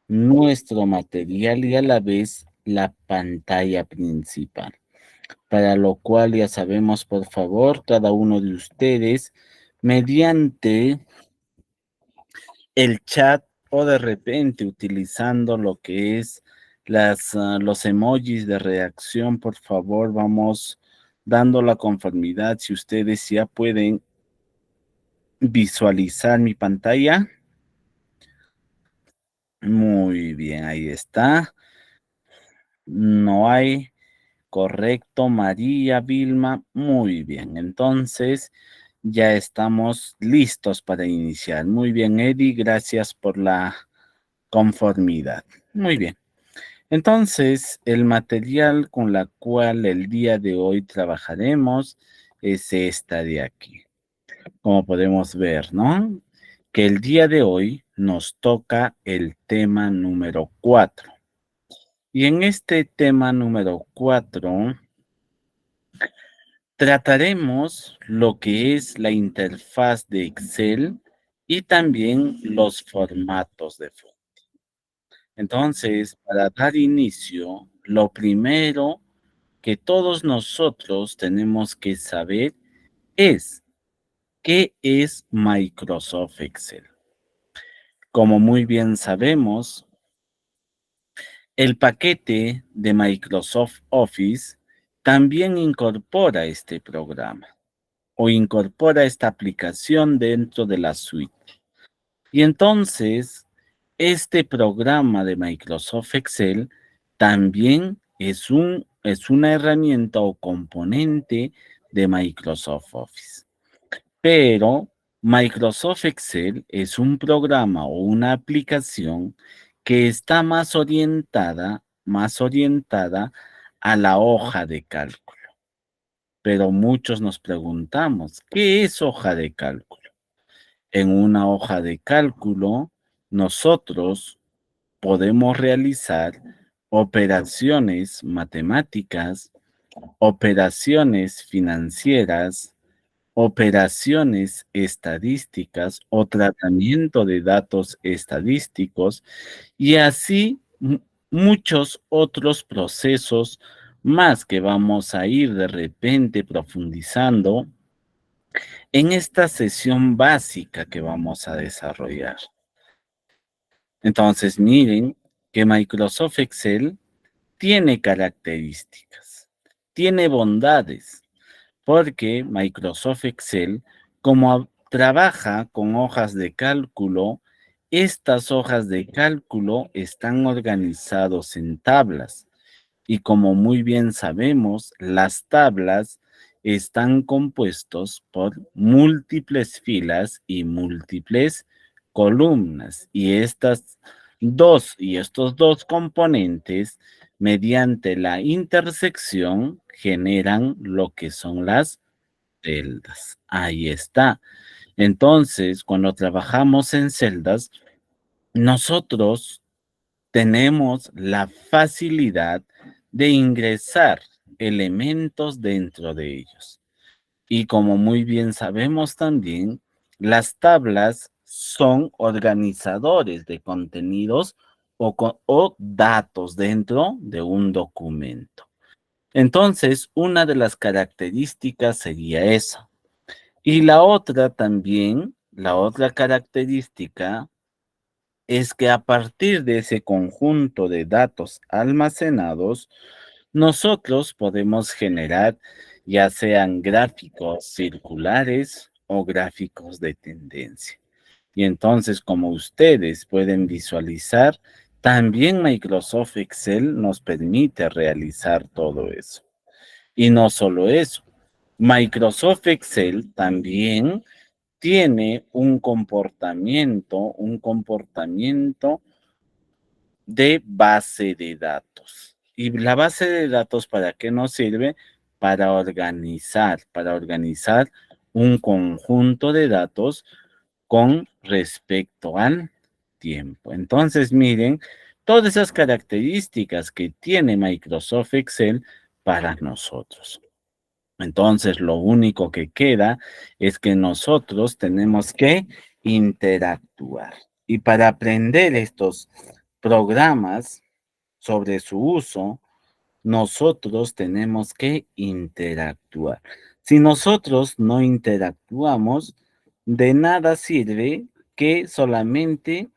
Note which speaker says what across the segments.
Speaker 1: nuestro material y a la vez la pantalla principal. Para lo cual ya sabemos, por favor, cada uno de ustedes, mediante el chat o de repente utilizando lo que es los emojis de reacción, por favor, vamos dando la conformidad si ustedes ya pueden visualizar mi pantalla. Muy bien, ahí está. No hay. Correcto, María, Vilma. Muy bien. Entonces, ya estamos listos para iniciar. Muy bien, Eddie. Gracias por la conformidad. Muy bien. Entonces, el material con la cual el día de hoy trabajaremos es esta de aquí. Como podemos ver, ¿no? Que el día de hoy nos toca el tema número 4. Y en este tema número 4 trataremos lo que es la interfaz de Excel y también los formatos de foto. Entonces, para dar inicio, lo primero que todos nosotros tenemos que saber es qué es Microsoft Excel. Como muy bien sabemos, el paquete de Microsoft Office también incorpora este programa o incorpora esta aplicación dentro de la suite. Y entonces, este programa de Microsoft Excel también es una herramienta o componente de Microsoft Office. Pero Microsoft Excel es un programa o una aplicación que está más orientada a la hoja de cálculo. Pero muchos nos preguntamos, ¿qué es hoja de cálculo? En una hoja de cálculo, nosotros podemos realizar operaciones matemáticas, operaciones financieras, operaciones estadísticas o tratamiento de datos estadísticos y así muchos otros procesos más que vamos a ir de repente profundizando en esta sesión básica que vamos a desarrollar. Entonces, miren que Microsoft Excel tiene características, tiene bondades, porque Microsoft Excel, como trabaja con hojas de cálculo, estas hojas de cálculo están organizados en tablas. Y como muy bien sabemos, las tablas están compuestos por múltiples filas y múltiples columnas. Y estos dos componentes, mediante la intersección, generan lo que son las celdas. Ahí está. Entonces, cuando trabajamos en celdas, nosotros tenemos la facilidad de ingresar elementos dentro de ellos. Y como muy bien sabemos también, las tablas son organizadores de contenidos o datos dentro de un documento. Entonces, una de las características sería esa. Y la otra también, la otra característica es que a partir de ese conjunto de datos almacenados, nosotros podemos generar ya sean gráficos circulares o gráficos de tendencia. Y entonces, como ustedes pueden visualizar, también Microsoft Excel nos permite realizar todo eso. Y no solo eso, Microsoft Excel también tiene un comportamiento de base de datos. ¿Y la base de datos para qué nos sirve? Para organizar un conjunto de datos con respecto al tiempo. Entonces, miren, todas esas características que tiene Microsoft Excel para nosotros. Entonces, lo único que queda es que nosotros tenemos que interactuar. Y para aprender estos programas, sobre su uso, nosotros tenemos que interactuar. Si nosotros no interactuamos, de nada sirve que solamente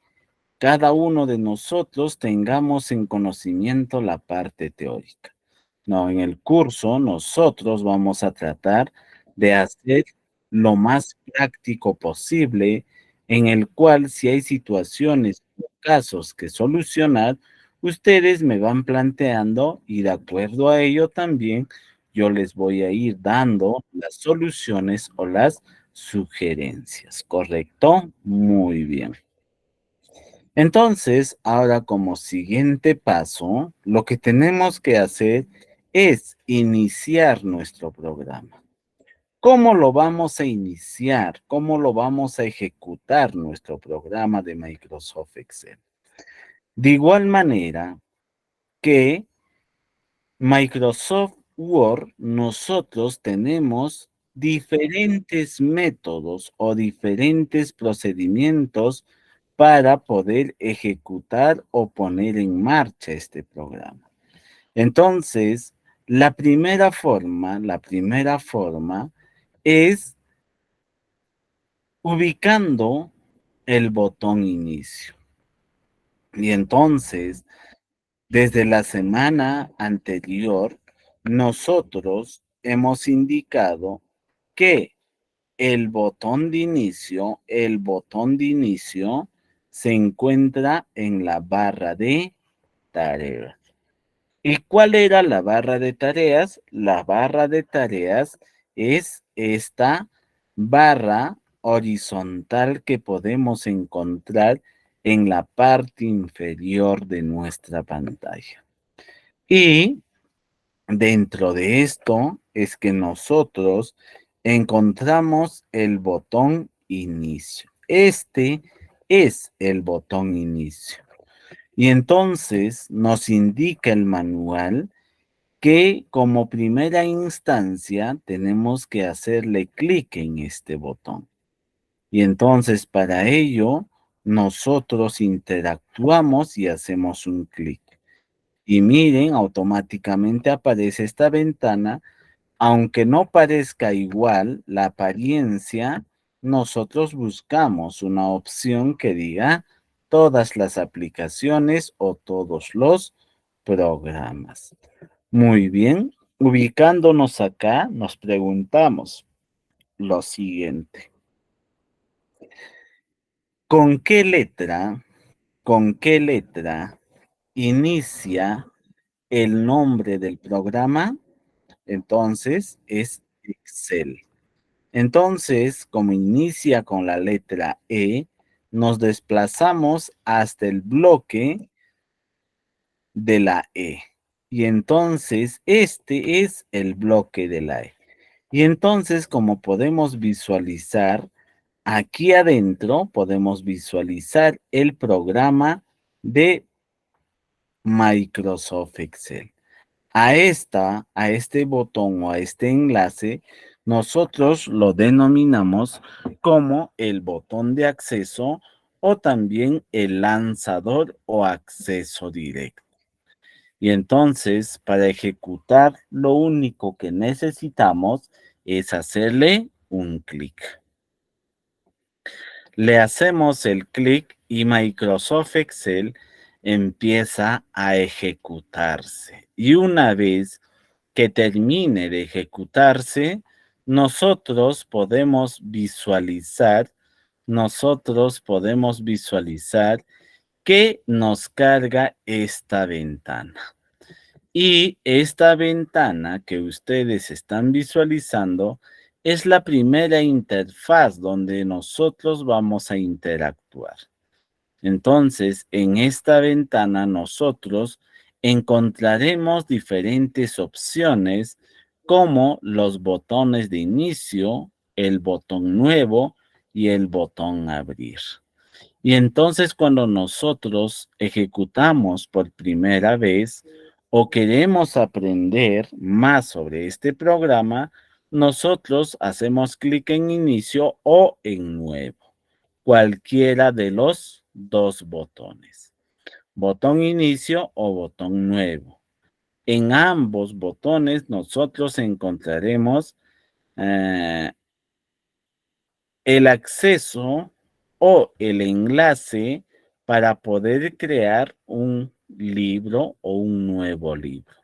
Speaker 1: cada uno de nosotros tengamos en conocimiento la parte teórica. No, en el curso nosotros vamos a tratar de hacer lo más práctico posible, en el cual si hay situaciones o casos que solucionar, ustedes me van planteando y de acuerdo a ello también yo les voy a ir dando las soluciones o las sugerencias, ¿correcto? Muy bien. Entonces, ahora como siguiente paso, lo que tenemos que hacer es iniciar nuestro programa. ¿Cómo lo vamos a iniciar? ¿Cómo lo vamos a ejecutar nuestro programa de Microsoft Excel? De igual manera que Microsoft Word, nosotros tenemos diferentes métodos o diferentes procedimientos para poder ejecutar o poner en marcha este programa. Entonces, la primera forma es ubicando el botón inicio. Y entonces, desde la semana anterior, nosotros hemos indicado que el botón de inicio se encuentra en la barra de tareas. ¿Y cuál era la barra de tareas? La barra de tareas es esta barra horizontal que podemos encontrar en la parte inferior de nuestra pantalla. Y dentro de esto es que nosotros encontramos el botón inicio. Este es el botón inicio. Y entonces nos indica el manual que como primera instancia tenemos que hacerle clic en este botón. Y entonces para ello nosotros interactuamos y hacemos un clic. Y miren, automáticamente aparece esta ventana. Aunque no parezca igual la apariencia, nosotros buscamos una opción que diga todas las aplicaciones o todos los programas. Muy bien, ubicándonos acá, nos preguntamos lo siguiente. ¿Con qué letra, con qué letra inicia el nombre del programa? Entonces es Excel. Entonces, como inicia con la letra E, nos desplazamos hasta el bloque de la E. Y entonces, este es el bloque de la E. Y entonces, como podemos visualizar, aquí adentro podemos visualizar el programa de Microsoft Excel. A este botón o a este enlace, nosotros lo denominamos como el botón de acceso o también el lanzador o acceso directo. Y entonces, para ejecutar, lo único que necesitamos es hacerle un clic. Le hacemos el clic y Microsoft Excel empieza a ejecutarse. Y una vez que termine de ejecutarse, nosotros podemos visualizar que nos carga esta ventana. Y esta ventana que ustedes están visualizando es la primera interfaz donde nosotros vamos a interactuar. Entonces, en esta ventana nosotros encontraremos diferentes opciones como los botones de inicio, el botón nuevo y el botón abrir. Y entonces cuando nosotros ejecutamos por primera vez o queremos aprender más sobre este programa, nosotros hacemos clic en inicio o en nuevo, cualquiera de los dos botones. botón inicio o botón nuevo. En ambos botones nosotros encontraremos el acceso o el enlace para poder crear un libro o un nuevo libro.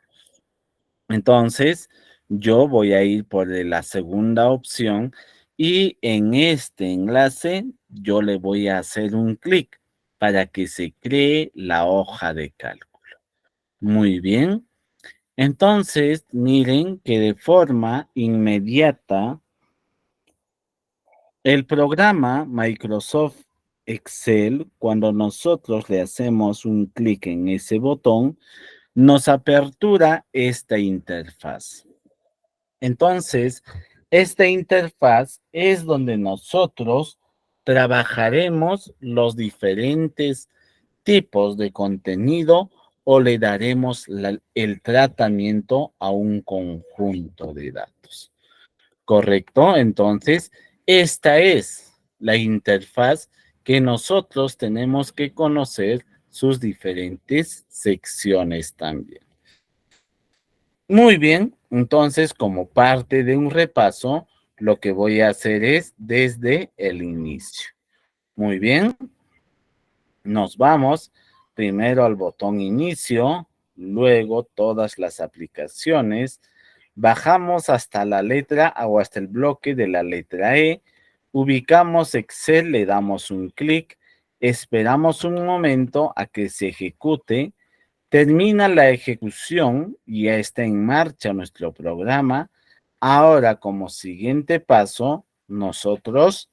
Speaker 1: Entonces, yo voy a ir por la segunda opción y en este enlace yo le voy a hacer un clic para que se cree la hoja de cálculo. Muy bien. Entonces, miren que de forma inmediata el programa Microsoft Excel, cuando nosotros le hacemos un clic en ese botón, nos apertura esta interfaz. Entonces, esta interfaz es donde nosotros trabajaremos los diferentes tipos de contenido o le daremos el tratamiento a un conjunto de datos. ¿Correcto? Entonces, esta es la interfaz que nosotros tenemos que conocer sus diferentes secciones también. Muy bien, entonces como parte de un repaso, lo que voy a hacer es desde el inicio. Muy bien, nos vamos primero al botón inicio, luego todas las aplicaciones, bajamos hasta la letra o hasta el bloque de la letra E, ubicamos Excel, le damos un clic, esperamos un momento a que se ejecute, termina la ejecución y ya está en marcha nuestro programa. Ahora, como siguiente paso, nosotros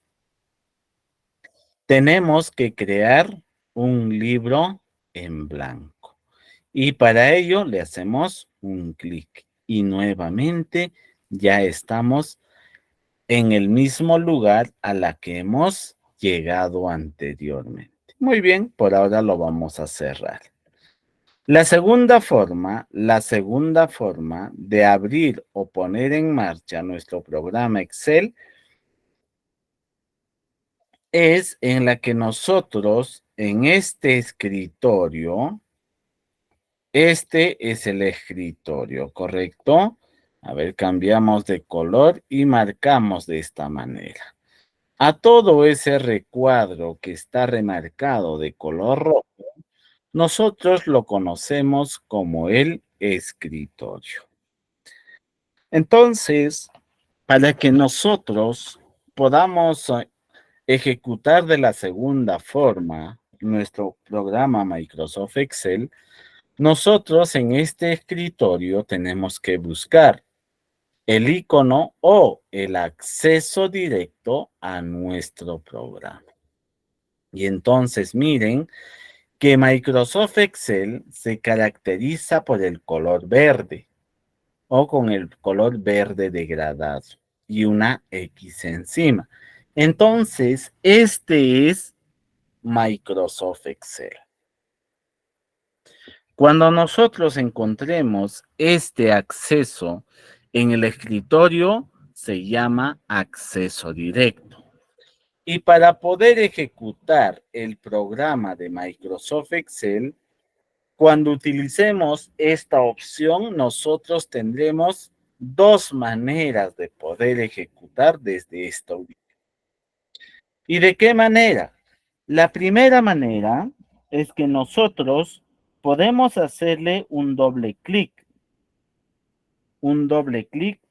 Speaker 1: tenemos que crear un libro en blanco. Y para ello le hacemos un clic y nuevamente ya estamos en el mismo lugar a la que hemos llegado anteriormente. Muy bien, por ahora lo vamos a cerrar. La segunda forma de abrir o poner en marcha nuestro programa Excel es en la que nosotros en este escritorio, este es el escritorio, ¿correcto? A ver, cambiamos de color y marcamos de esta manera. A todo ese recuadro que está remarcado de color rojo, nosotros lo conocemos como el escritorio. Entonces, para que nosotros podamos ejecutar de la segunda forma nuestro programa Microsoft Excel, nosotros en este escritorio tenemos que buscar el icono o el acceso directo a nuestro programa. Y entonces miren que Microsoft Excel se caracteriza por el color verde o con el color verde degradado y una X encima. Entonces, este es Microsoft Excel. Cuando nosotros encontremos este acceso en el escritorio, se llama acceso directo. Y para poder ejecutar el programa de Microsoft Excel, cuando utilicemos esta opción, nosotros tendremos dos maneras de poder ejecutar desde esta ubicación. ¿Y de qué manera? La primera manera es que nosotros podemos hacerle un doble clic,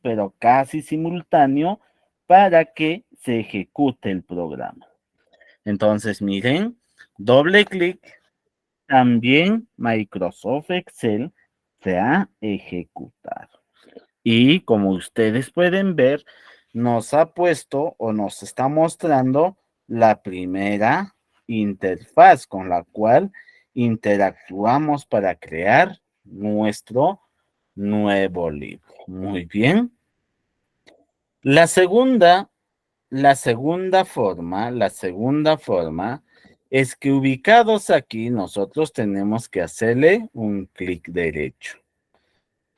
Speaker 1: pero casi simultáneo, para que se ejecute el programa. Entonces, miren, doble clic, también Microsoft Excel se ha ejecutado. Y como ustedes pueden ver, nos ha puesto o nos está mostrando la primera interfaz con la cual interactuamos para crear nuestro nuevo libro. Muy bien. La segunda, la segunda forma es que ubicados aquí nosotros tenemos que hacerle un clic derecho.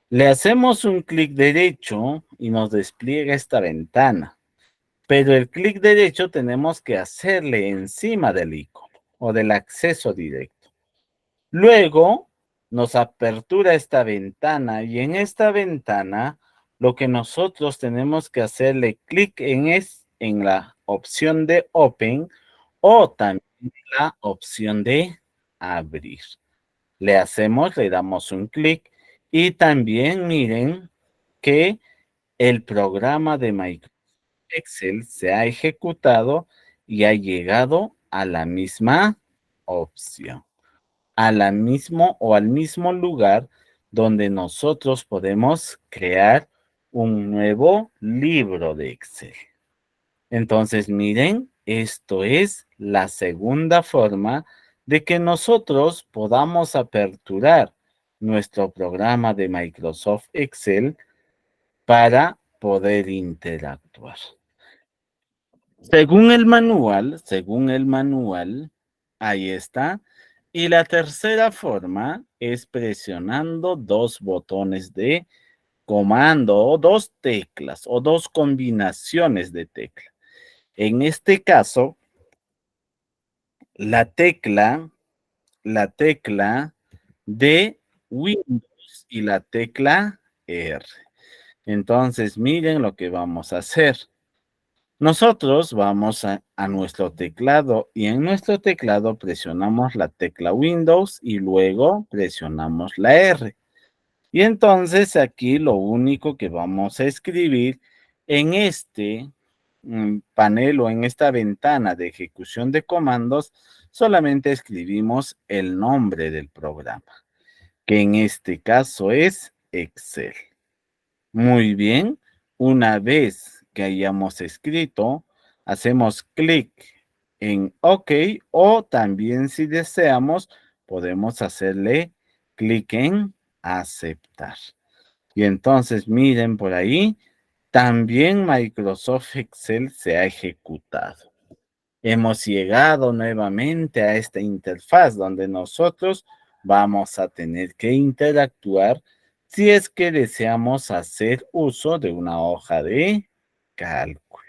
Speaker 1: Le hacemos un clic derecho y nos despliega esta ventana, pero el clic derecho tenemos que hacerle encima del icono o del acceso directo. Luego nos apertura esta ventana y en esta ventana lo que nosotros tenemos que hacerle clic en la opción de Open o también la opción de Abrir. Le damos un clic y también miren que el programa de Microsoft Excel se ha ejecutado y ha llegado a la misma opción, al mismo lugar donde nosotros podemos crear un nuevo libro de Excel. Entonces, miren, esto es la segunda forma de que nosotros podamos aperturar nuestro programa de Microsoft Excel para poder interactuar. Según el manual, ahí está. Y la tercera forma es presionando dos botones de comando o dos teclas o dos combinaciones de teclas. En este caso, la tecla, la tecla de Windows y la tecla R. Entonces, miren lo que vamos a hacer. Nosotros vamos a nuestro teclado y en nuestro teclado presionamos la tecla Windows y luego presionamos la R. Y entonces aquí lo único que vamos a escribir en este panel o en esta ventana de ejecución de comandos, solamente escribimos el nombre del programa, que en este caso es Excel. Muy bien, una vez que hayamos escrito, hacemos clic en OK o también si deseamos, podemos hacerle clic en aceptar. Y entonces miren por ahí, también Microsoft Excel se ha ejecutado. Hemos llegado nuevamente a esta interfaz donde nosotros vamos a tener que interactuar si es que deseamos hacer uso de una hoja de cálculo.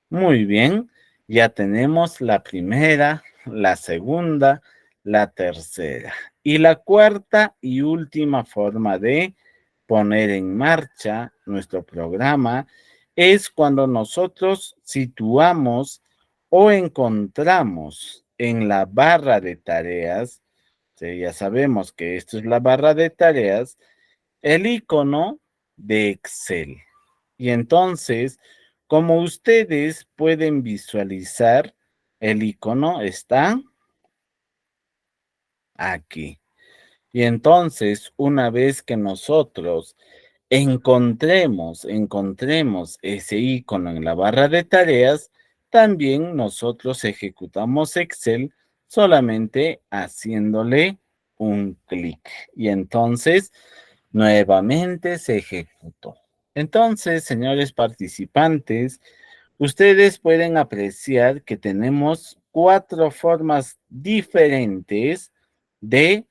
Speaker 1: Muy bien, ya tenemos la primera, la segunda, la tercera y la cuarta y última forma de poner en marcha nuestro programa es cuando nosotros situamos o encontramos en la barra de tareas, sí, ya sabemos que esto es la barra de tareas, el icono de Excel. Y entonces, como ustedes pueden visualizar, el icono está aquí. Y entonces, una vez que nosotros encontremos ese icono en la barra de tareas, también nosotros ejecutamos Excel solamente haciéndole un clic. Y entonces, nuevamente se ejecutó. Entonces, señores participantes, ustedes pueden apreciar que tenemos 4 formas diferentes de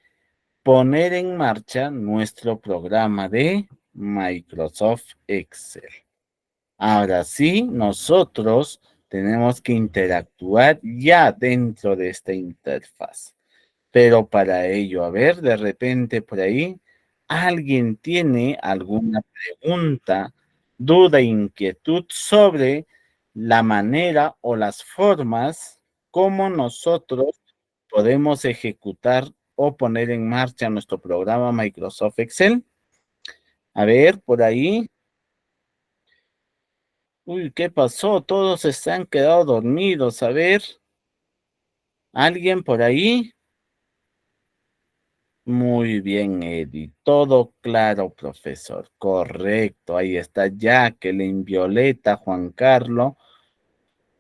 Speaker 1: poner en marcha nuestro programa de Microsoft Excel. Ahora sí, nosotros tenemos que interactuar ya dentro de esta interfaz. Pero para ello, a ver, de repente por ahí, ¿alguien tiene alguna pregunta, duda, inquietud sobre la manera o las formas como nosotros podemos ejecutar o poner en marcha nuestro programa Microsoft Excel? A ver, por ahí. Uy, ¿qué pasó? Todos se han quedado dormidos. A ver, ¿alguien por ahí? Muy bien, Eddie. Todo claro, profesor. Correcto. Ahí está Jacqueline, Violeta, Juan Carlos,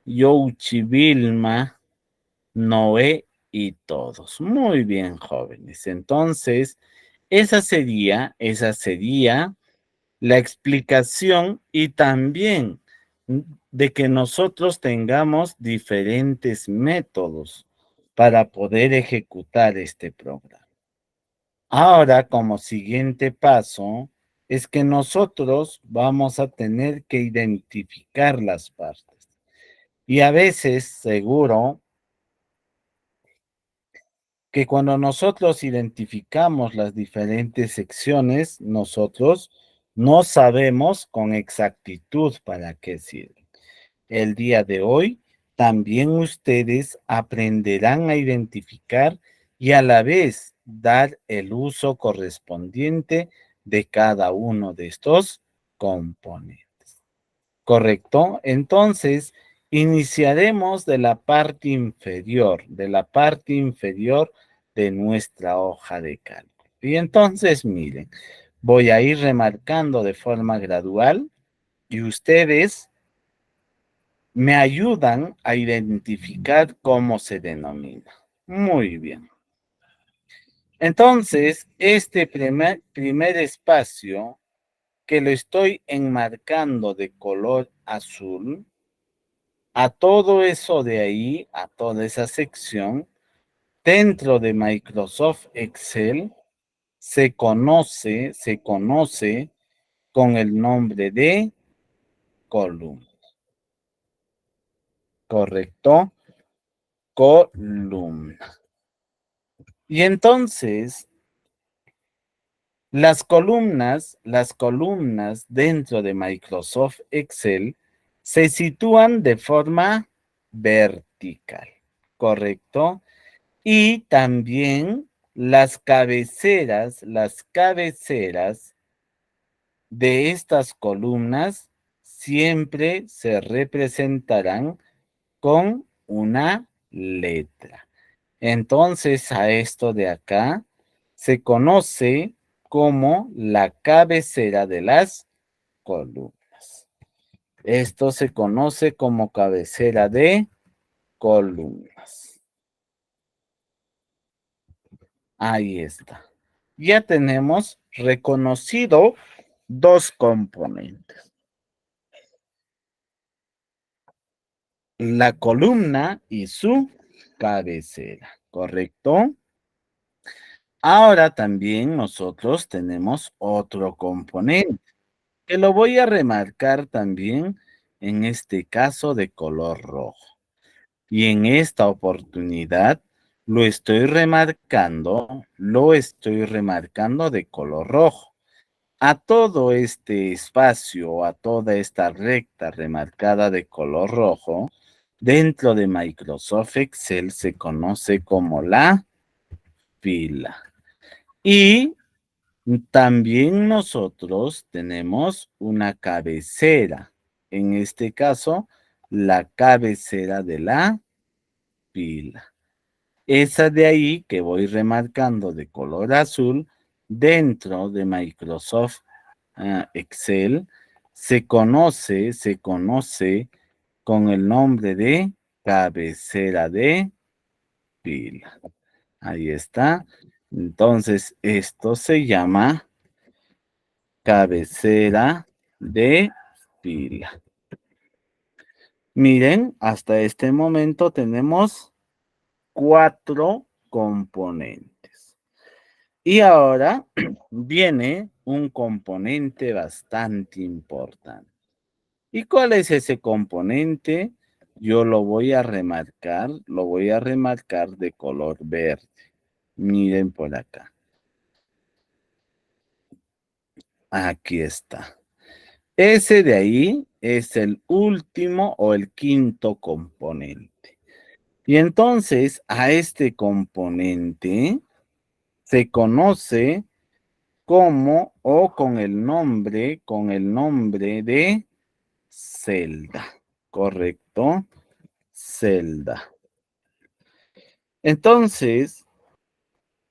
Speaker 1: Youchi, Vilma, Noé y todos. Muy bien, jóvenes. Entonces, esa sería la explicación y también de que nosotros tengamos diferentes métodos para poder ejecutar este programa. Ahora, como siguiente paso, es que nosotros vamos a tener que identificar las partes. Y a veces, seguro, que cuando nosotros identificamos las diferentes secciones, nosotros no sabemos con exactitud para qué sirven. El día de hoy, también ustedes aprenderán a identificar y a la vez dar el uso correspondiente de cada uno de estos componentes. ¿Correcto? Entonces, iniciaremos de la parte inferior de nuestra hoja de cálculo. Y entonces, miren, voy a ir remarcando de forma gradual y ustedes me ayudan a identificar cómo se denomina. Muy bien. Entonces, este primer espacio que lo estoy enmarcando de color azul, a todo eso de ahí, a toda esa sección, dentro de Microsoft Excel, se conoce con el nombre de columna. ¿Correcto? Columna. Y entonces, las columnas dentro de Microsoft Excel se sitúan de forma vertical, ¿correcto? Y también las cabeceras de estas columnas siempre se representarán con una letra. Entonces, a esto de acá se conoce como la cabecera de las columnas. Esto se conoce como cabecera de columnas. Ahí está. Ya tenemos reconocido dos componentes. La columna y su cabecera, ¿correcto? Ahora también nosotros tenemos otro componente que lo voy a remarcar también en este caso de color rojo. Y en esta oportunidad lo estoy remarcando de color rojo. A todo este espacio, a toda esta recta remarcada de color rojo, dentro de Microsoft Excel se conoce como la fila. Y también nosotros tenemos una cabecera. En este caso, la cabecera de la fila. Esa de ahí que voy remarcando de color azul dentro de Microsoft Excel se conoce con el nombre de cabecera de fila. Ahí está. Entonces, esto se llama cabecera de fila. Miren, hasta este momento tenemos 4 componentes. Y ahora viene un componente bastante importante. ¿Y cuál es ese componente? Yo lo voy a remarcar de color verde. Miren por acá. Aquí está. Ese de ahí es el último o el quinto componente. Y entonces a este componente se conoce como o con el nombre de celda, ¿correcto? Celda. Entonces,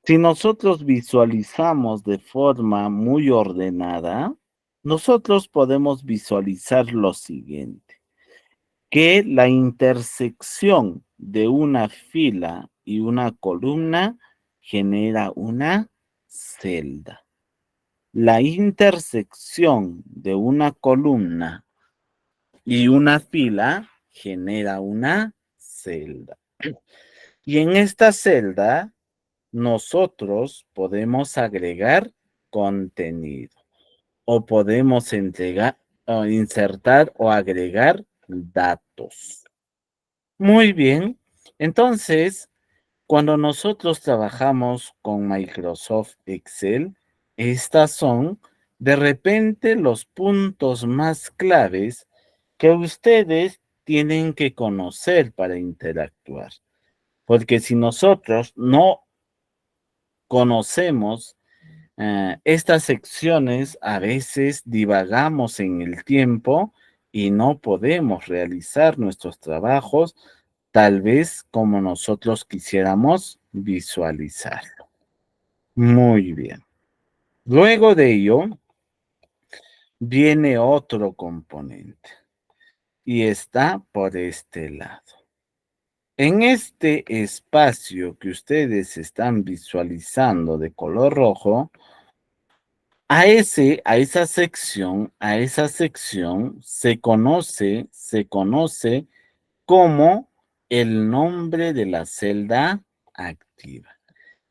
Speaker 1: si nosotros visualizamos de forma muy ordenada, nosotros podemos visualizar lo siguiente, que la intersección de una fila y una columna genera una celda. La intersección de una columna y una fila genera una celda. Y en esta celda nosotros podemos agregar contenido o podemos insertar o agregar datos. Muy bien. Entonces, Cuando nosotros trabajamos con Microsoft Excel, estas son de repente los puntos más claves que ustedes tienen que conocer para interactuar. Porque si nosotros no conocemos estas secciones, a veces divagamos en el tiempo y no podemos realizar nuestros trabajos tal vez como nosotros quisiéramos visualizar. Muy bien. Luego de ello, viene otro componente y está por este lado. En este espacio que ustedes están visualizando de color rojo, a esa sección se conoce como el nombre de la celda activa.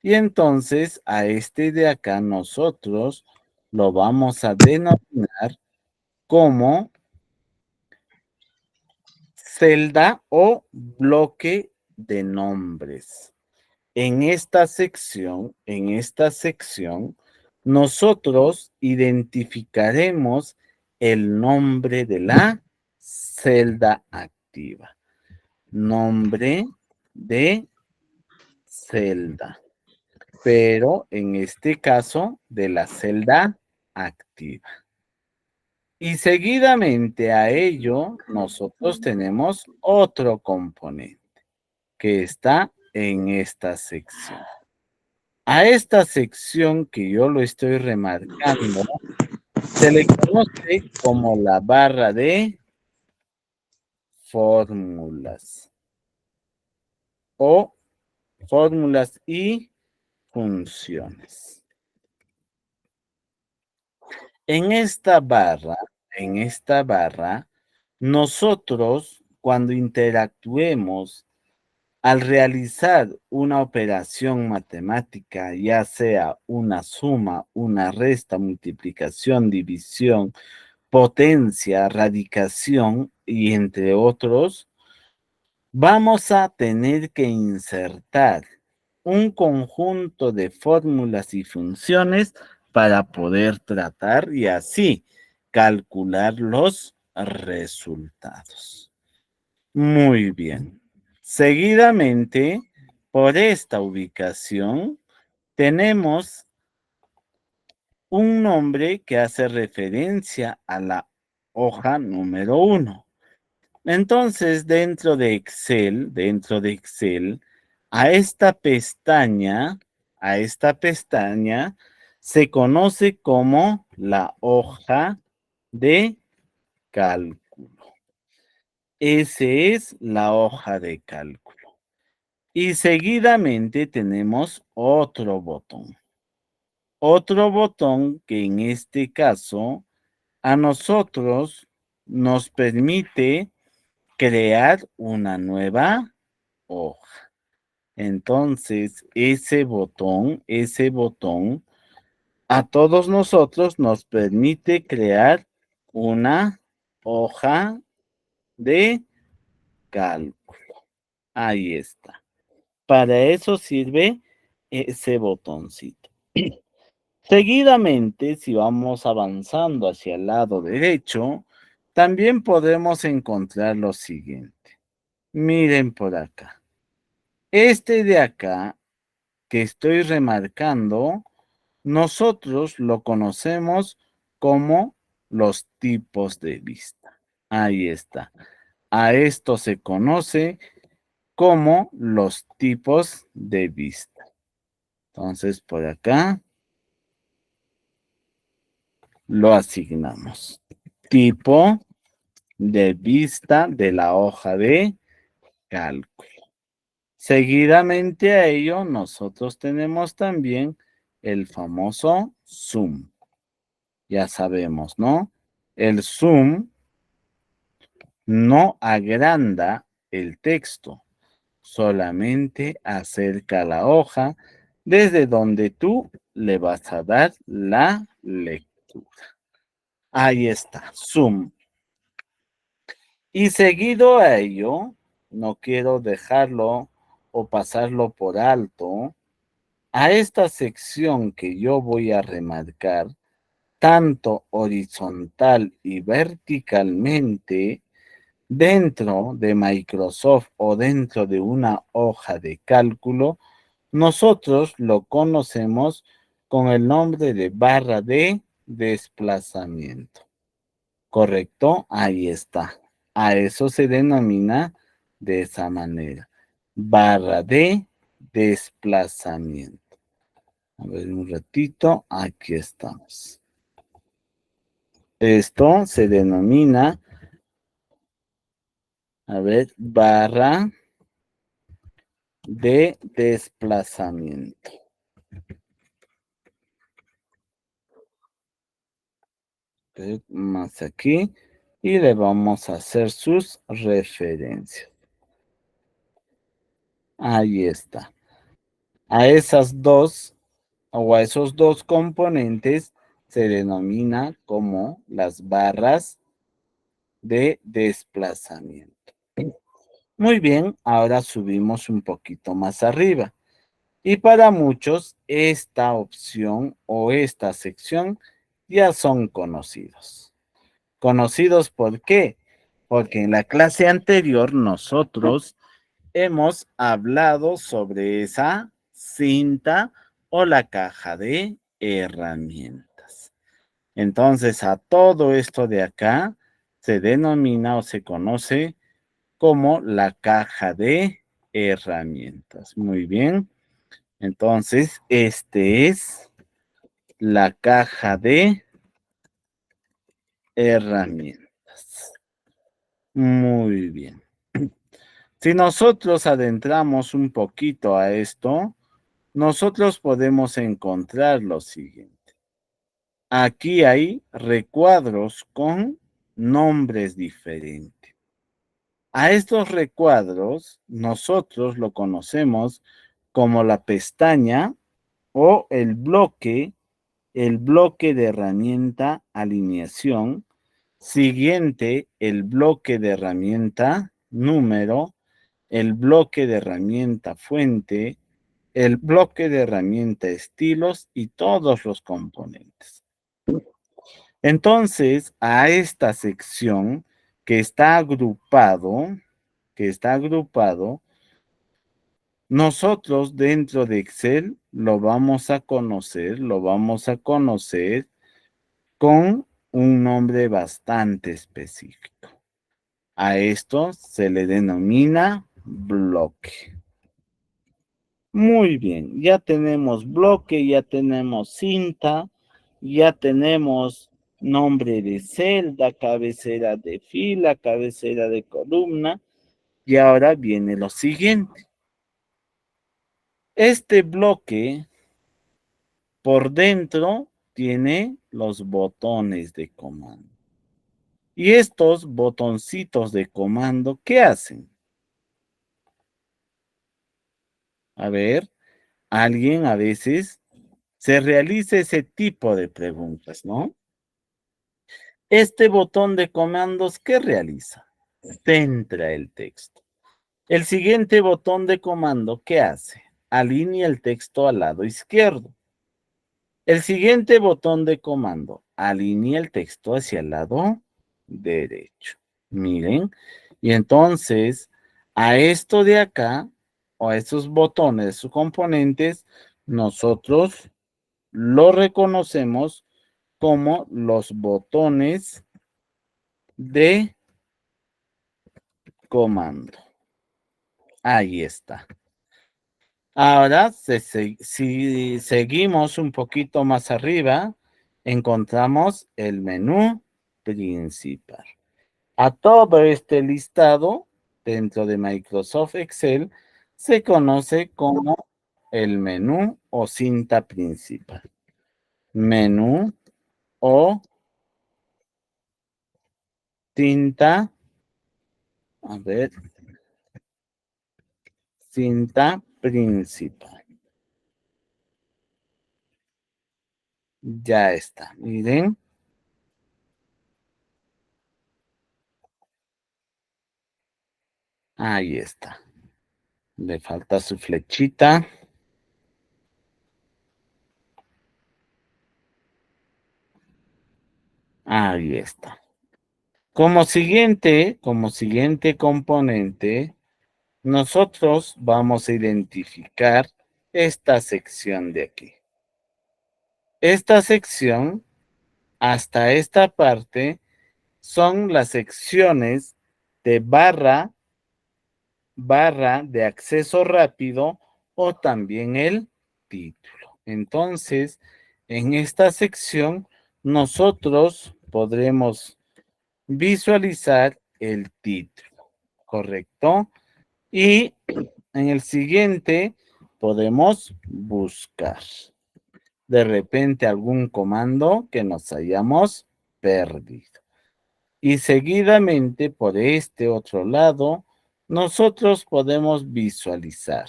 Speaker 1: Y entonces a este de acá nosotros lo vamos a denominar como celda o bloque de nombres. En esta sección, nosotros identificaremos el nombre de la celda activa. Nombre de celda, pero en este caso de la celda activa. Y seguidamente a ello, nosotros tenemos otro componente que está en esta sección. A esta sección que yo lo estoy remarcando, se le conoce como la barra de fórmulas o fórmulas y funciones. En esta barra, nosotros cuando interactuemos al realizar una operación matemática, ya sea una suma, una resta, multiplicación, división, potencia, radicación y entre otros, vamos a tener que insertar un conjunto de fórmulas y funciones para poder tratar y así calcular los resultados. Muy bien. Seguidamente, por esta ubicación, tenemos un nombre que hace referencia a la hoja número 1. Entonces, dentro de Excel, a esta pestaña se conoce como la hoja de cálculo. Esa es la hoja de cálculo. Y seguidamente tenemos otro botón que en este caso a nosotros nos permite crear una nueva hoja. Entonces, ese botón a todos nosotros nos permite crear una hoja de cálculo. Ahí está. Para eso sirve ese botoncito. Seguidamente, si vamos avanzando hacia el lado derecho, también podemos encontrar lo siguiente. Miren por acá. Este de acá que estoy remarcando, nosotros lo conocemos como los tipos de vista. Ahí está. A esto se conoce como los tipos de vista. Entonces, por acá lo asignamos. Tipo de vista de la hoja de cálculo. Seguidamente a ello, nosotros tenemos también el famoso zoom. Ya sabemos, ¿no? El zoom no agranda el texto, solamente acerca la hoja desde donde tú le vas a dar la lectura. Ahí está, zoom. Y seguido a ello, no quiero dejarlo o pasarlo por alto, a esta sección que yo voy a remarcar, tanto horizontal y verticalmente, dentro de Microsoft o dentro de una hoja de cálculo, nosotros lo conocemos con el nombre de barra de desplazamiento. ¿Correcto? Ahí está. A eso se denomina de esa manera. Barra de desplazamiento. A ver un ratito. Aquí estamos. Esto se denomina, a ver, barra de desplazamiento. Más aquí y le vamos a hacer sus referencias. Ahí está. A esas dos o a esos dos componentes se denomina como las barras de desplazamiento. Muy bien, ahora subimos un poquito más arriba. Y para muchos, esta opción o esta sección ya son conocidos. ¿Conocidos por qué? Porque en la clase anterior nosotros hemos hablado sobre esa cinta o la caja de herramientas. Entonces, a todo esto de acá se denomina o se conoce como la caja de herramientas. Muy bien. Entonces, este es la caja de herramientas. Muy bien. Si nosotros adentramos un poquito a esto, nosotros podemos encontrar lo siguiente. Aquí hay recuadros con nombres diferentes. A estos recuadros nosotros lo conocemos como la pestaña o el bloque de herramienta alineación, siguiente el bloque de herramienta número, el bloque de herramienta fuente, el bloque de herramienta estilos y todos los componentes. Entonces, a esta sección que está agrupado, nosotros dentro de Excel lo vamos a conocer con un nombre bastante específico. A esto se le denomina bloque. Muy bien, ya tenemos bloque, ya tenemos cinta, ya tenemos nombre de celda, cabecera de fila, cabecera de columna, y ahora viene lo siguiente. Este bloque por dentro tiene los botones de comando. Y estos botoncitos de comando, ¿qué hacen? A ver, alguien a veces se realiza ese tipo de preguntas, ¿no? Este botón de comandos, ¿qué realiza? Centra el texto. El siguiente botón de comando, ¿qué hace? Alinea el texto al lado izquierdo. El siguiente botón de comando, alinea el texto hacia el lado derecho. Miren, y entonces a esto de acá, o a estos botones, sus componentes, nosotros lo reconocemos como los botones de comando. Ahí está. Ahora, si seguimos un poquito más arriba, encontramos el menú principal. A todo este listado dentro de Microsoft Excel se conoce como el menú o cinta principal. Menú o cinta, a ver, cinta principal. Ya está, miren. Ahí está. Le falta su flechita. Ahí está. Como siguiente componente, nosotros vamos a identificar esta sección de aquí. Esta sección, hasta esta parte, son las secciones de barra de acceso rápido o también el título. Entonces, en esta sección, nosotros podremos visualizar el título, ¿correcto? Y en el siguiente podemos buscar de repente algún comando que nos hayamos perdido. Y seguidamente por este otro lado, nosotros podemos visualizar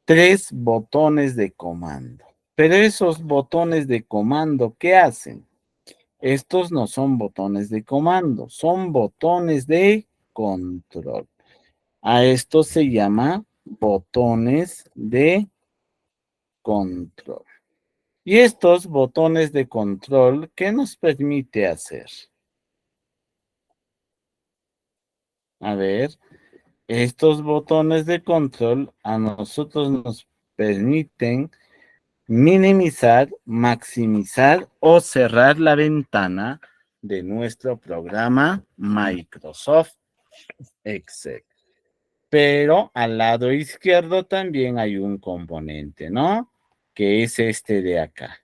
Speaker 1: 3 botones de comando. Pero esos botones de comando, ¿qué hacen? Estos no son botones de comando, son botones de control. A esto se llama botones de control. Y estos botones de control, ¿qué nos permite hacer? A ver, estos botones de control a nosotros nos permiten minimizar, maximizar o cerrar la ventana de nuestro programa Microsoft Excel. Pero al lado izquierdo también hay un componente, ¿no? Que es este de acá.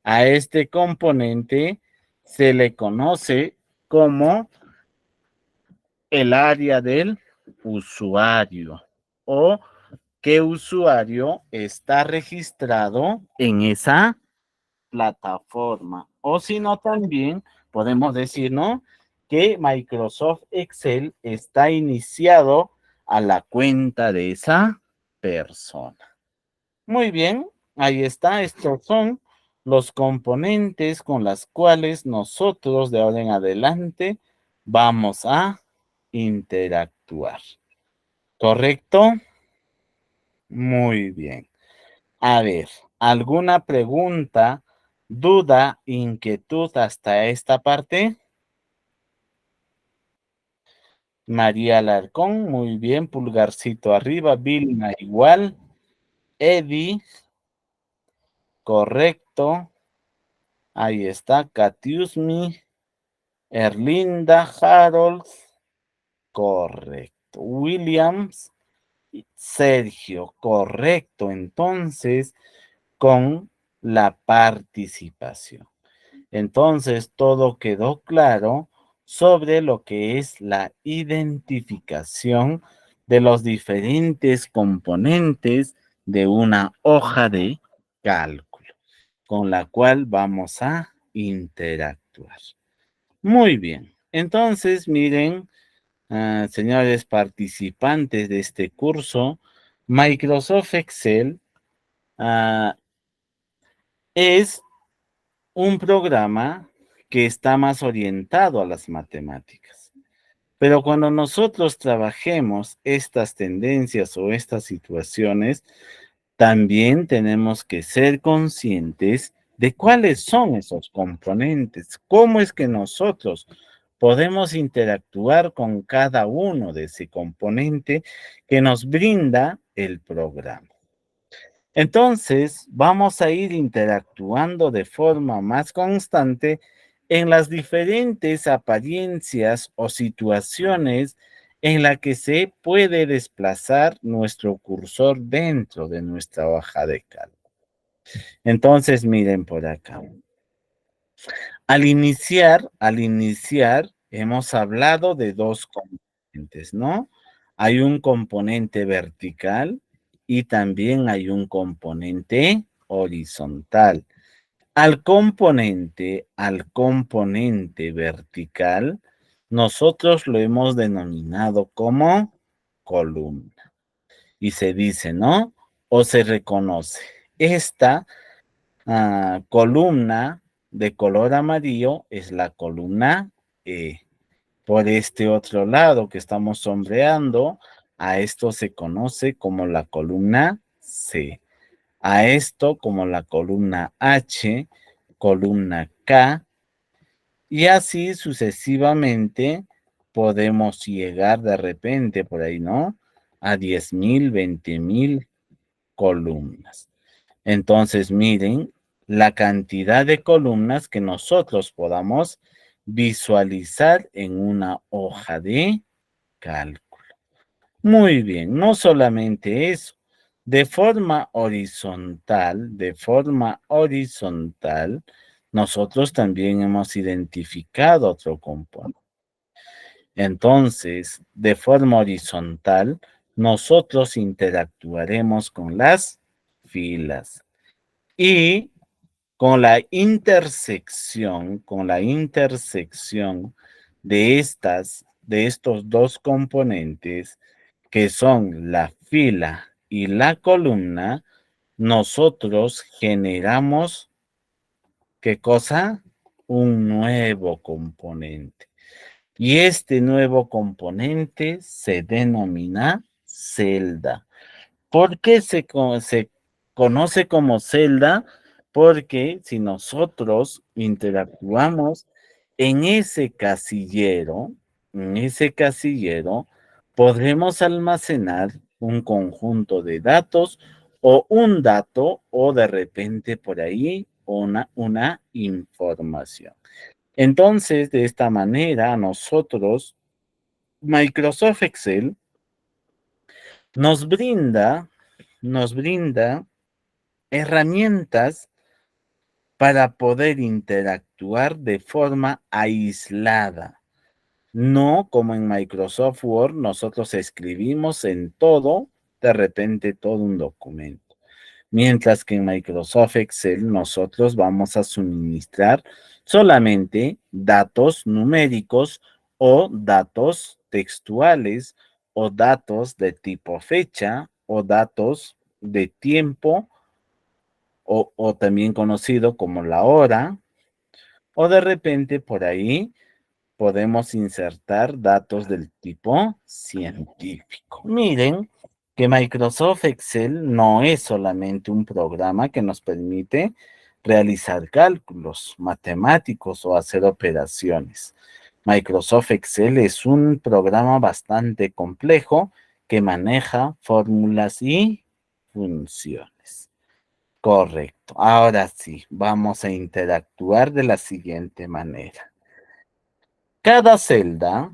Speaker 1: A este componente se le conoce como el área del usuario o qué usuario está registrado en esa plataforma. O si no, también podemos decir, ¿no? Que Microsoft Excel está iniciado a la cuenta de esa persona. Muy bien, ahí está. Estos son los componentes con los cuales nosotros de ahora en adelante vamos a interactuar. ¿Correcto? Muy bien. A ver, ¿alguna pregunta, duda, inquietud hasta esta parte? María Alarcón, muy bien, pulgarcito arriba. Vilma igual. Eddie, correcto. Ahí está. Katiusmi, Erlinda, Harold, correcto. Williams, Sergio, correcto. Entonces, con la participación. Entonces, todo quedó claro sobre lo que es la identificación de los diferentes componentes de una hoja de cálculo, con la cual vamos a interactuar. Muy bien. Entonces, miren, señores participantes de este curso, Microsoft Excel es un programa que está más orientado a las matemáticas. Pero cuando nosotros trabajemos estas tendencias o estas situaciones, también tenemos que ser conscientes de cuáles son esos componentes, cómo es que nosotros podemos interactuar con cada uno de ese componente que nos brinda el programa. Entonces, vamos a ir interactuando de forma más constante en las diferentes apariencias o situaciones en la que se puede desplazar nuestro cursor dentro de nuestra hoja de cálculo. Entonces, miren por acá. Al iniciar, hemos hablado de dos componentes, ¿no? Hay un componente vertical y también hay un componente horizontal. Al componente vertical, nosotros lo hemos denominado como columna. Y se dice, ¿no? O se reconoce. Esta columna de color amarillo es la columna E. Por este otro lado que estamos sombreando, a esto se conoce como la columna C, a esto como la columna H, columna K, y así sucesivamente podemos llegar de repente por ahí, ¿no? A 10,000, 20,000 columnas. Entonces, miren la cantidad de columnas que nosotros podamos visualizar en una hoja de cálculo. Muy bien, no solamente eso, de forma horizontal, nosotros también hemos identificado otro componente. Entonces, de forma horizontal, nosotros interactuaremos con las filas y con la intersección de estos dos componentes, que son la fila y la columna, nosotros generamos, ¿qué cosa? Un nuevo componente. Y este nuevo componente se denomina celda. ¿Por qué se conoce como celda? Porque si nosotros interactuamos en ese casillero, podremos almacenar un conjunto de datos o un dato o de repente por ahí una información. Entonces, de esta manera, nosotros, Microsoft Excel nos brinda herramientas para poder interactuar de forma aislada. No como en Microsoft Word, nosotros escribimos en todo, de repente todo un documento. Mientras que en Microsoft Excel nosotros vamos a suministrar solamente datos numéricos o datos textuales o datos de tipo fecha o datos de tiempo o también conocido como la hora, o de repente por ahí podemos insertar datos del tipo científico. Miren que Microsoft Excel no es solamente un programa que nos permite realizar cálculos matemáticos o hacer operaciones. Microsoft Excel es un programa bastante complejo que maneja fórmulas y funciones. Correcto. Ahora sí, vamos a interactuar de la siguiente manera. Cada celda,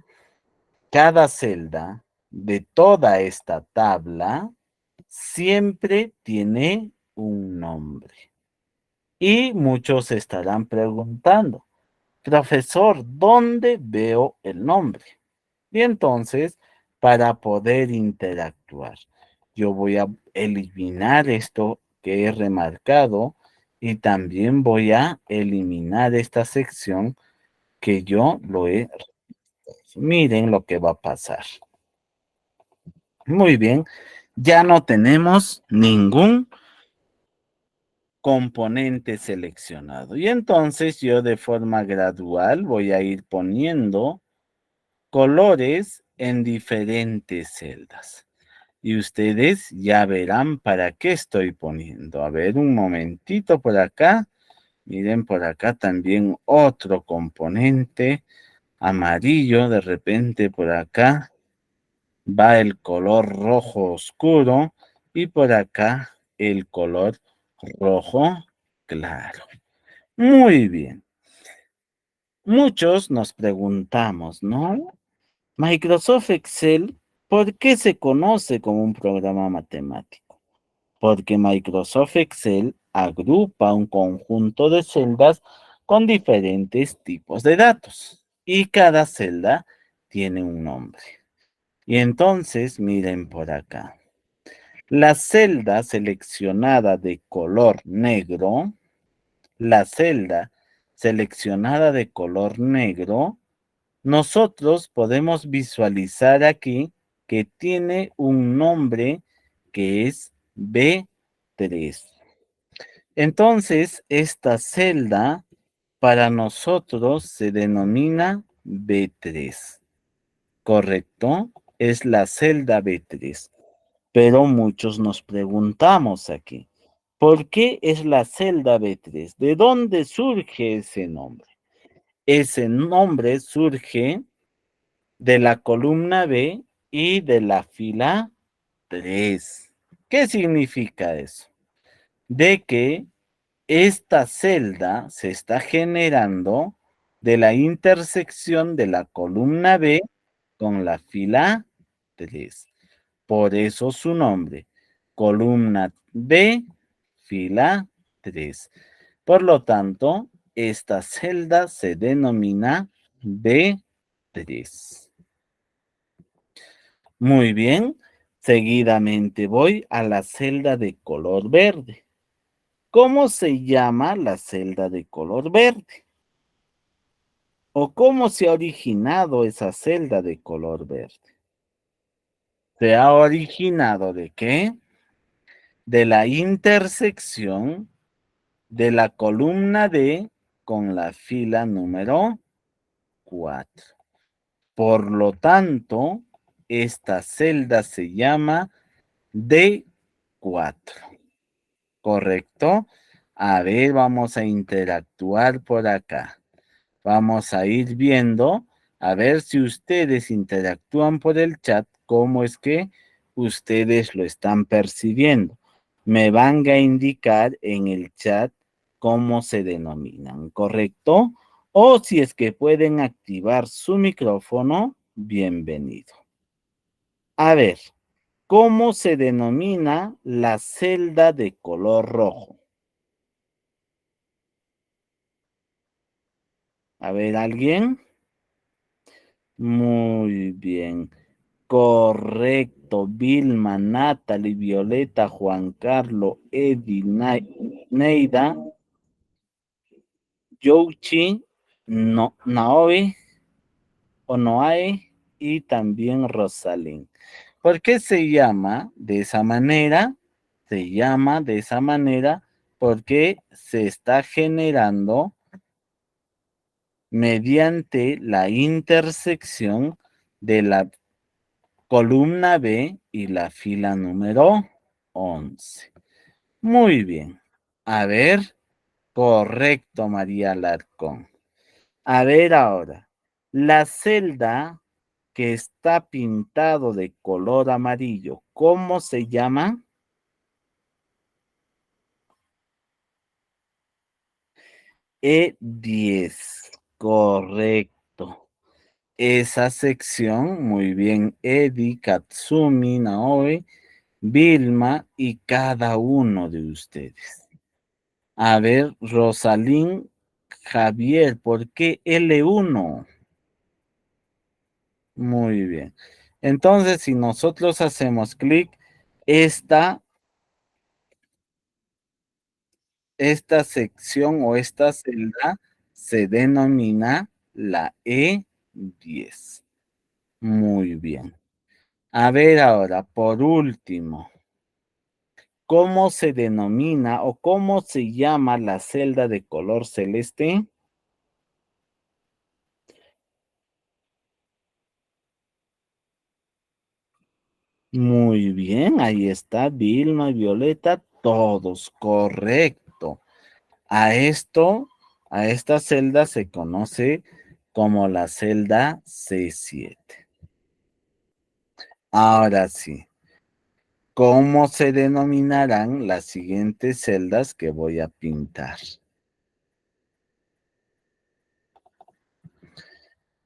Speaker 1: cada celda de toda esta tabla siempre tiene un nombre. Y muchos estarán preguntando, profesor, ¿dónde veo el nombre? Y entonces, para poder interactuar, yo voy a eliminar esto que he remarcado y también voy a eliminar esta sección que yo lo he. Miren lo que va a pasar. Muy bien, ya no tenemos ningún componente seleccionado. Y entonces yo de forma gradual voy a ir poniendo colores en diferentes celdas. Y ustedes ya verán para qué estoy poniendo. A ver, un momentito por acá. Miren por acá también otro componente amarillo. De repente por acá va el color rojo oscuro y por acá el color rojo claro. Muy bien. Muchos nos preguntamos, ¿no? Microsoft Excel, ¿por qué se conoce como un programa matemático? Porque Microsoft Excel agrupa un conjunto de celdas con diferentes tipos de datos y cada celda tiene un nombre. Y entonces, miren por acá. La celda seleccionada de color negro, la celda seleccionada de color negro, nosotros podemos visualizar aquí que tiene un nombre que es B3. Entonces, esta celda para nosotros se denomina B3, ¿correcto? es la celda B3. Pero muchos nos preguntamos aquí, ¿por qué es la celda B3? ¿De dónde surge ese nombre? Ese nombre surge de la columna B y de la fila 3. ¿Qué significa eso? De que esta celda se está generando de la intersección de la columna B con la fila 3. Por eso su nombre, columna B, fila 3. Por lo tanto, esta celda se denomina B3. Muy bien, seguidamente voy a la celda de color verde. ¿Cómo se llama la celda de color verde? ¿O cómo se ha originado esa celda de color verde? ¿Se ha originado de qué? De la intersección de la columna D con la fila número 4. Por lo tanto, esta celda se llama D4. ¿Correcto? A ver, vamos a interactuar por acá. Vamos a ir viendo, a ver si ustedes interactúan por el chat, cómo es que ustedes lo están percibiendo. Me van a indicar en el chat cómo se denominan, ¿correcto? O si es que pueden activar su micrófono, bienvenido. A ver, ¿cómo se denomina la celda de color rojo? A ver, ¿alguien? Muy bien. Correcto. Vilma, Natalie, Violeta, Juan Carlos, Eddie, Neida, Youchi, no, Naoe, Onoae y también Rosalind. ¿Por qué se llama de esa manera? Se llama de esa manera porque se está generando mediante la intersección de la columna B y la fila número 11. Muy bien. A ver, correcto, María Alarcón. A ver ahora, la celda que está pintado de color amarillo, ¿cómo se llama? E10. Correcto. Esa sección, muy bien, Eddie, Katsumi, Naoe, Vilma y cada uno de ustedes. A ver, Rosalín, Javier, ¿por qué L1? Muy bien. Entonces, si nosotros hacemos clic, esta, esta sección o esta celda se denomina la E10. Muy bien. A ver ahora, por último, ¿cómo se denomina o cómo se llama la celda de color celeste? Muy bien, ahí está Vilma y Violeta, todos, correcto. A esto, a esta celda se conoce como la celda C7. Ahora sí, ¿cómo se denominarán las siguientes celdas que voy a pintar?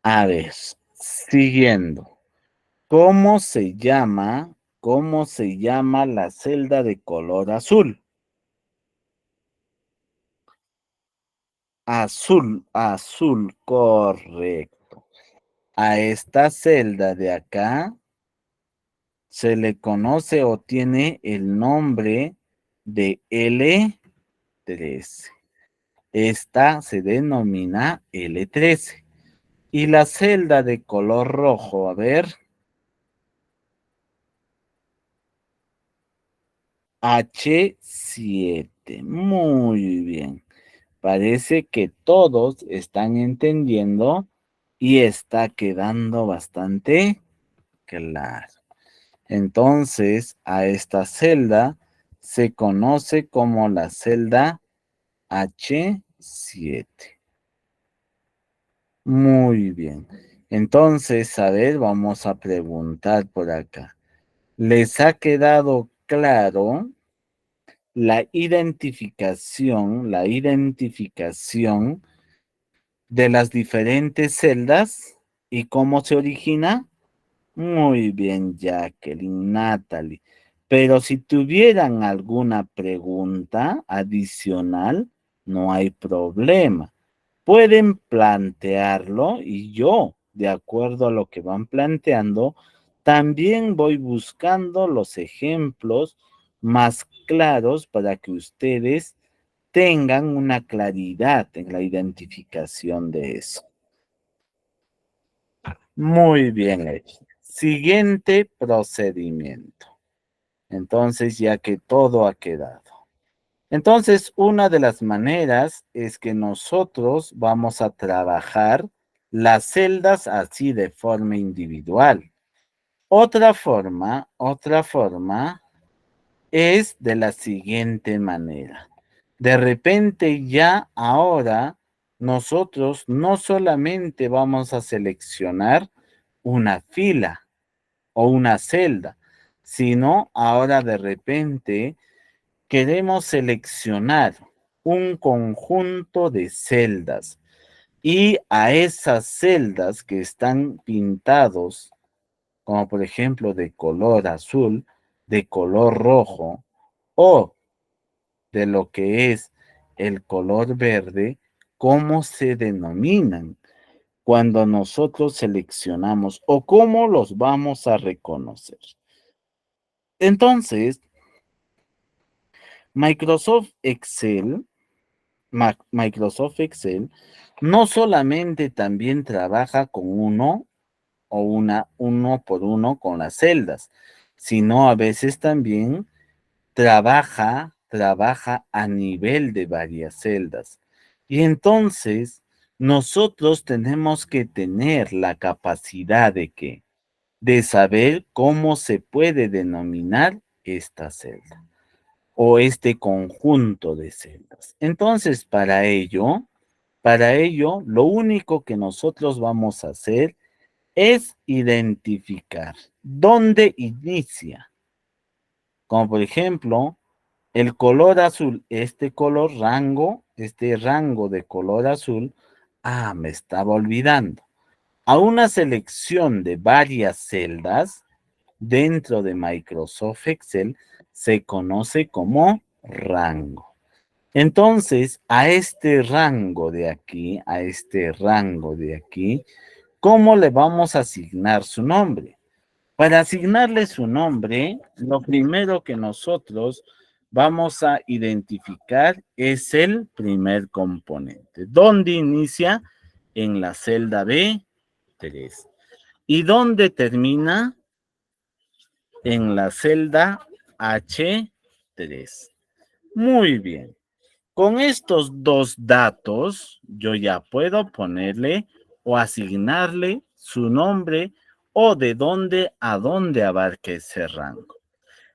Speaker 1: A ver, siguiendo. ¿Cómo se llama la celda de color azul? Azul, azul, correcto. A esta celda de acá se le conoce o tiene el nombre de L13. Esta se denomina L13. Y la celda de color rojo, a ver, H7. Muy bien. Parece que todos están entendiendo y está quedando bastante Claro. Entonces, a esta celda se conoce como la celda H7. Muy bien. Entonces, a ver, vamos a preguntar por acá. ¿Les ha quedado claro la identificación de las diferentes celdas y cómo se origina? Muy bien, Jacqueline, Natalie. Pero si tuvieran alguna pregunta adicional, no hay problema. Pueden plantearlo y yo, de acuerdo a lo que van planteando, también voy buscando los ejemplos más claros para que ustedes tengan una claridad en la identificación de eso. Muy bien hecho. Siguiente procedimiento. Entonces, ya que todo ha quedado. Entonces, una de las maneras es que nosotros vamos a trabajar las celdas así de forma individual. Otra forma es de la siguiente manera. De repente ya ahora nosotros no solamente vamos a seleccionar una fila o una celda, sino ahora de repente queremos seleccionar un conjunto de celdas y a esas celdas que están pintados, como por ejemplo de color azul, de color rojo o de lo que es el color verde, ¿cómo se denominan cuando nosotros seleccionamos o cómo los vamos a reconocer? Entonces, Microsoft Excel, Microsoft Excel no solamente también trabaja con uno por uno con las celdas, sino a veces también trabaja a nivel de varias celdas. Y entonces nosotros tenemos que tener la capacidad de saber cómo se puede denominar esta celda o este conjunto de celdas. Entonces, para ello, lo único que nosotros vamos a hacer es identificar dónde inicia. Como por ejemplo, el color azul, este rango de color azul, me estaba olvidando. A una selección de varias celdas dentro de Microsoft Excel se conoce como rango. Entonces, a este rango de aquí, ¿cómo le vamos a asignar su nombre? Para asignarle su nombre, lo primero que nosotros vamos a identificar es el primer componente. ¿Dónde inicia? En la celda B3. ¿Y dónde termina? En la celda H3. Muy bien. Con estos dos datos, yo ya puedo ponerle o asignarle su nombre o de dónde a dónde abarca ese rango.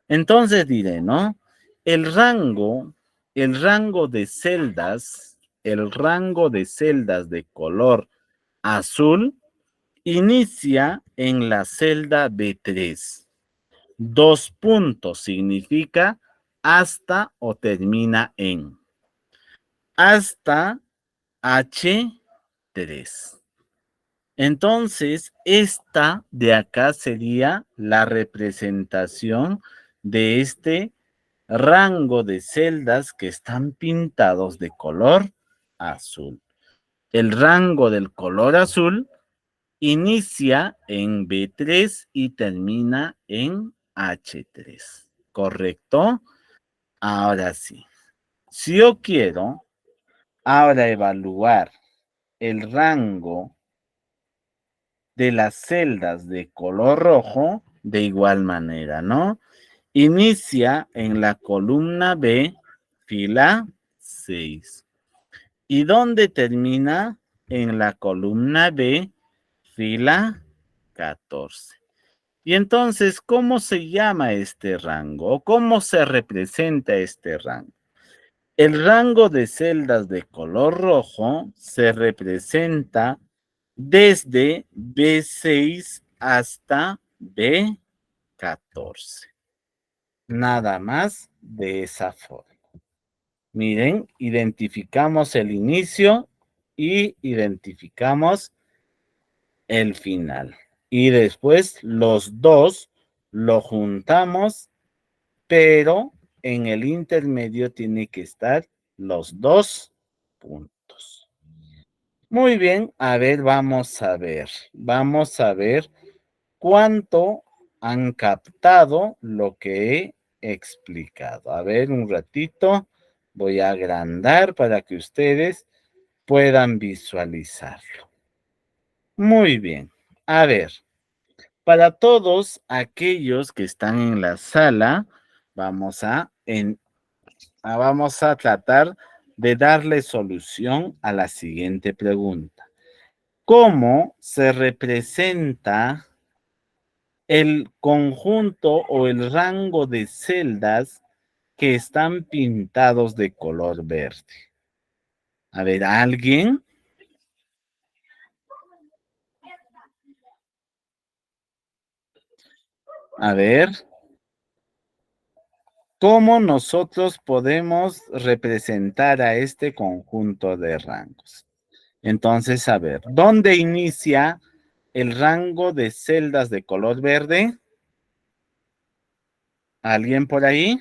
Speaker 1: Entonces diré, ¿no? El rango, el rango de celdas, el rango de celdas de color azul inicia en la celda B3. Dos puntos significa hasta o termina en. Hasta H3. Entonces, esta de acá sería la representación de este rango de celdas que están pintados de color azul. El rango del color azul inicia en B3 y termina en H3. ¿Correcto? Ahora sí. Si yo quiero ahora evaluar el rango de las celdas de color rojo, de igual manera, ¿no? Inicia en la columna B, fila 6. ¿Y dónde termina? En la columna B, fila 14. Y entonces, ¿cómo se llama este rango? ¿O cómo se representa este rango? El rango de celdas de color rojo se representa desde B6 hasta B14. Nada más de esa forma. Miren, identificamos el inicio y identificamos el final. Y después los dos lo juntamos, pero en el intermedio tiene que estar los dos puntos. Muy bien, a ver, vamos a ver. Vamos a ver cuánto han captado lo que he explicado. A ver, un ratito. Voy a agrandar para que ustedes puedan visualizarlo. Muy bien. A ver, para todos aquellos que están en la sala, vamos a tratar de darle solución a la siguiente pregunta. ¿Cómo se representa el conjunto o el rango de celdas que están pintados de color verde? A ver, ¿alguien? A ver, ¿cómo nosotros podemos representar a este conjunto de rangos? Entonces, a ver, ¿dónde inicia el rango de celdas de color verde? ¿Alguien por ahí?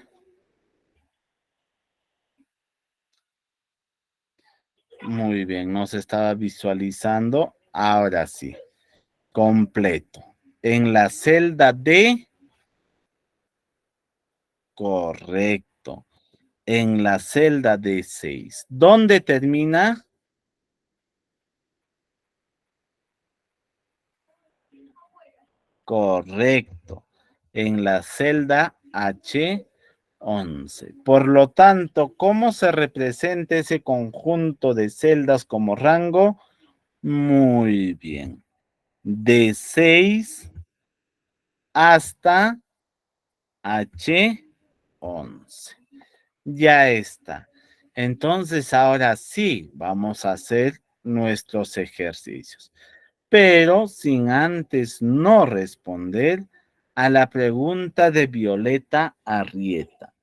Speaker 1: Muy bien, no se estaba visualizando. Ahora sí, completo. En la celda D, correcto. En la celda D6. ¿Dónde termina? Correcto. En la celda H11. Por lo tanto, ¿cómo se representa ese conjunto de celdas como rango? Muy bien. De 6 hasta H11. Ya está. Entonces, ahora sí, vamos a hacer nuestros ejercicios, pero sin antes no responder a la pregunta de Violeta Arrieta.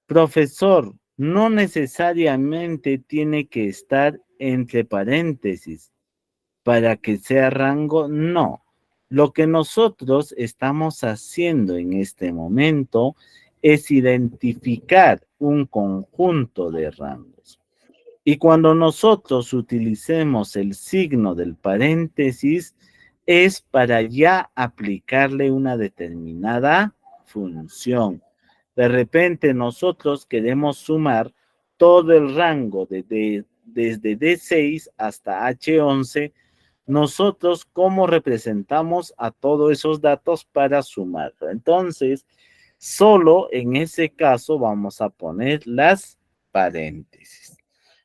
Speaker 1: Profesor, no necesariamente tiene que estar entre paréntesis para que sea rango, no. Lo que nosotros estamos haciendo en este momento es identificar un conjunto de rangos. Y cuando nosotros utilicemos el signo del paréntesis, es para ya aplicarle una determinada función. De repente nosotros queremos sumar todo el rango desde D6 hasta H11. Nosotros, ¿cómo representamos a todos esos datos para sumarlo? Entonces, solo en ese caso vamos a poner las paréntesis,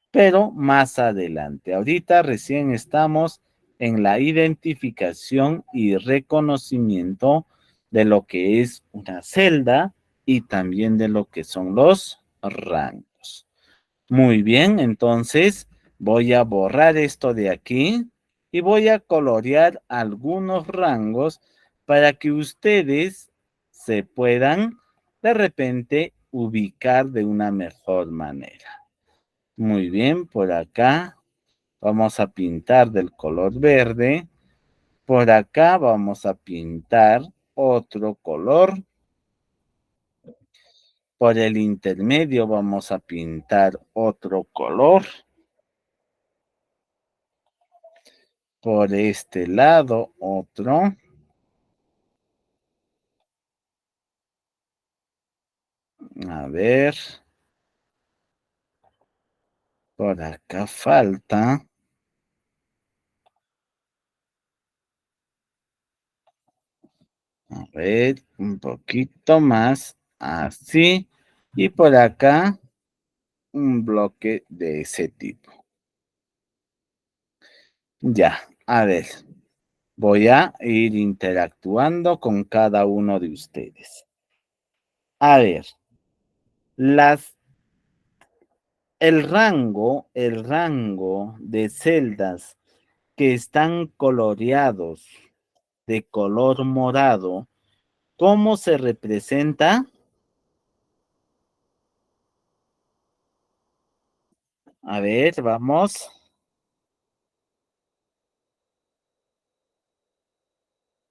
Speaker 1: pero más adelante. Ahorita recién estamos en la identificación y reconocimiento de lo que es una celda y también de lo que son los rangos. Muy bien, entonces voy a borrar esto de aquí y voy a colorear algunos rangos para que ustedes se puedan de repente ubicar de una mejor manera. Muy bien, por acá vamos a pintar del color verde. Por acá vamos a pintar otro color. Por el intermedio vamos a pintar otro color. Por este lado otro. A ver. Por acá falta. A ver, un poquito más. Así. Y por acá un bloque de ese tipo. Ya, a ver. Voy a ir interactuando con cada uno de ustedes. A ver, las, el rango de celdas que están coloreados de color morado, ¿cómo se representa? A ver, vamos.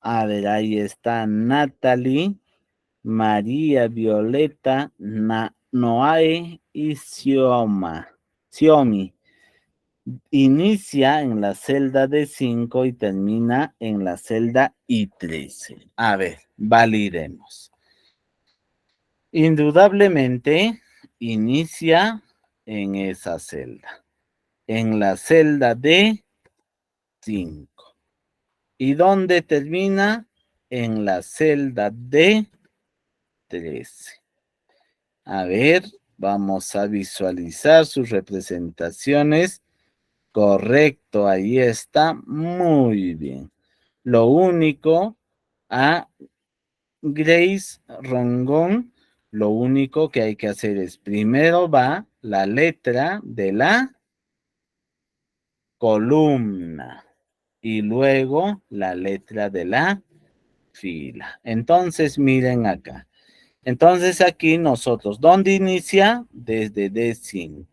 Speaker 1: A ver, ahí está Natalie, María Violeta, Noae y Xiomi. Inicia en la celda de 5 y termina en la celda I13. A ver, validemos. Indudablemente inicia en esa celda, en la celda de 5. ¿Y dónde termina? En la celda de 13. A ver, vamos a visualizar sus representaciones. Correcto, ahí está. Muy bien. Lo único, a Grace Rongón, lo único que hay que hacer es, primero va la letra de la columna y luego la letra de la fila. Entonces, miren acá. Entonces aquí nosotros, ¿dónde inicia? Desde D5.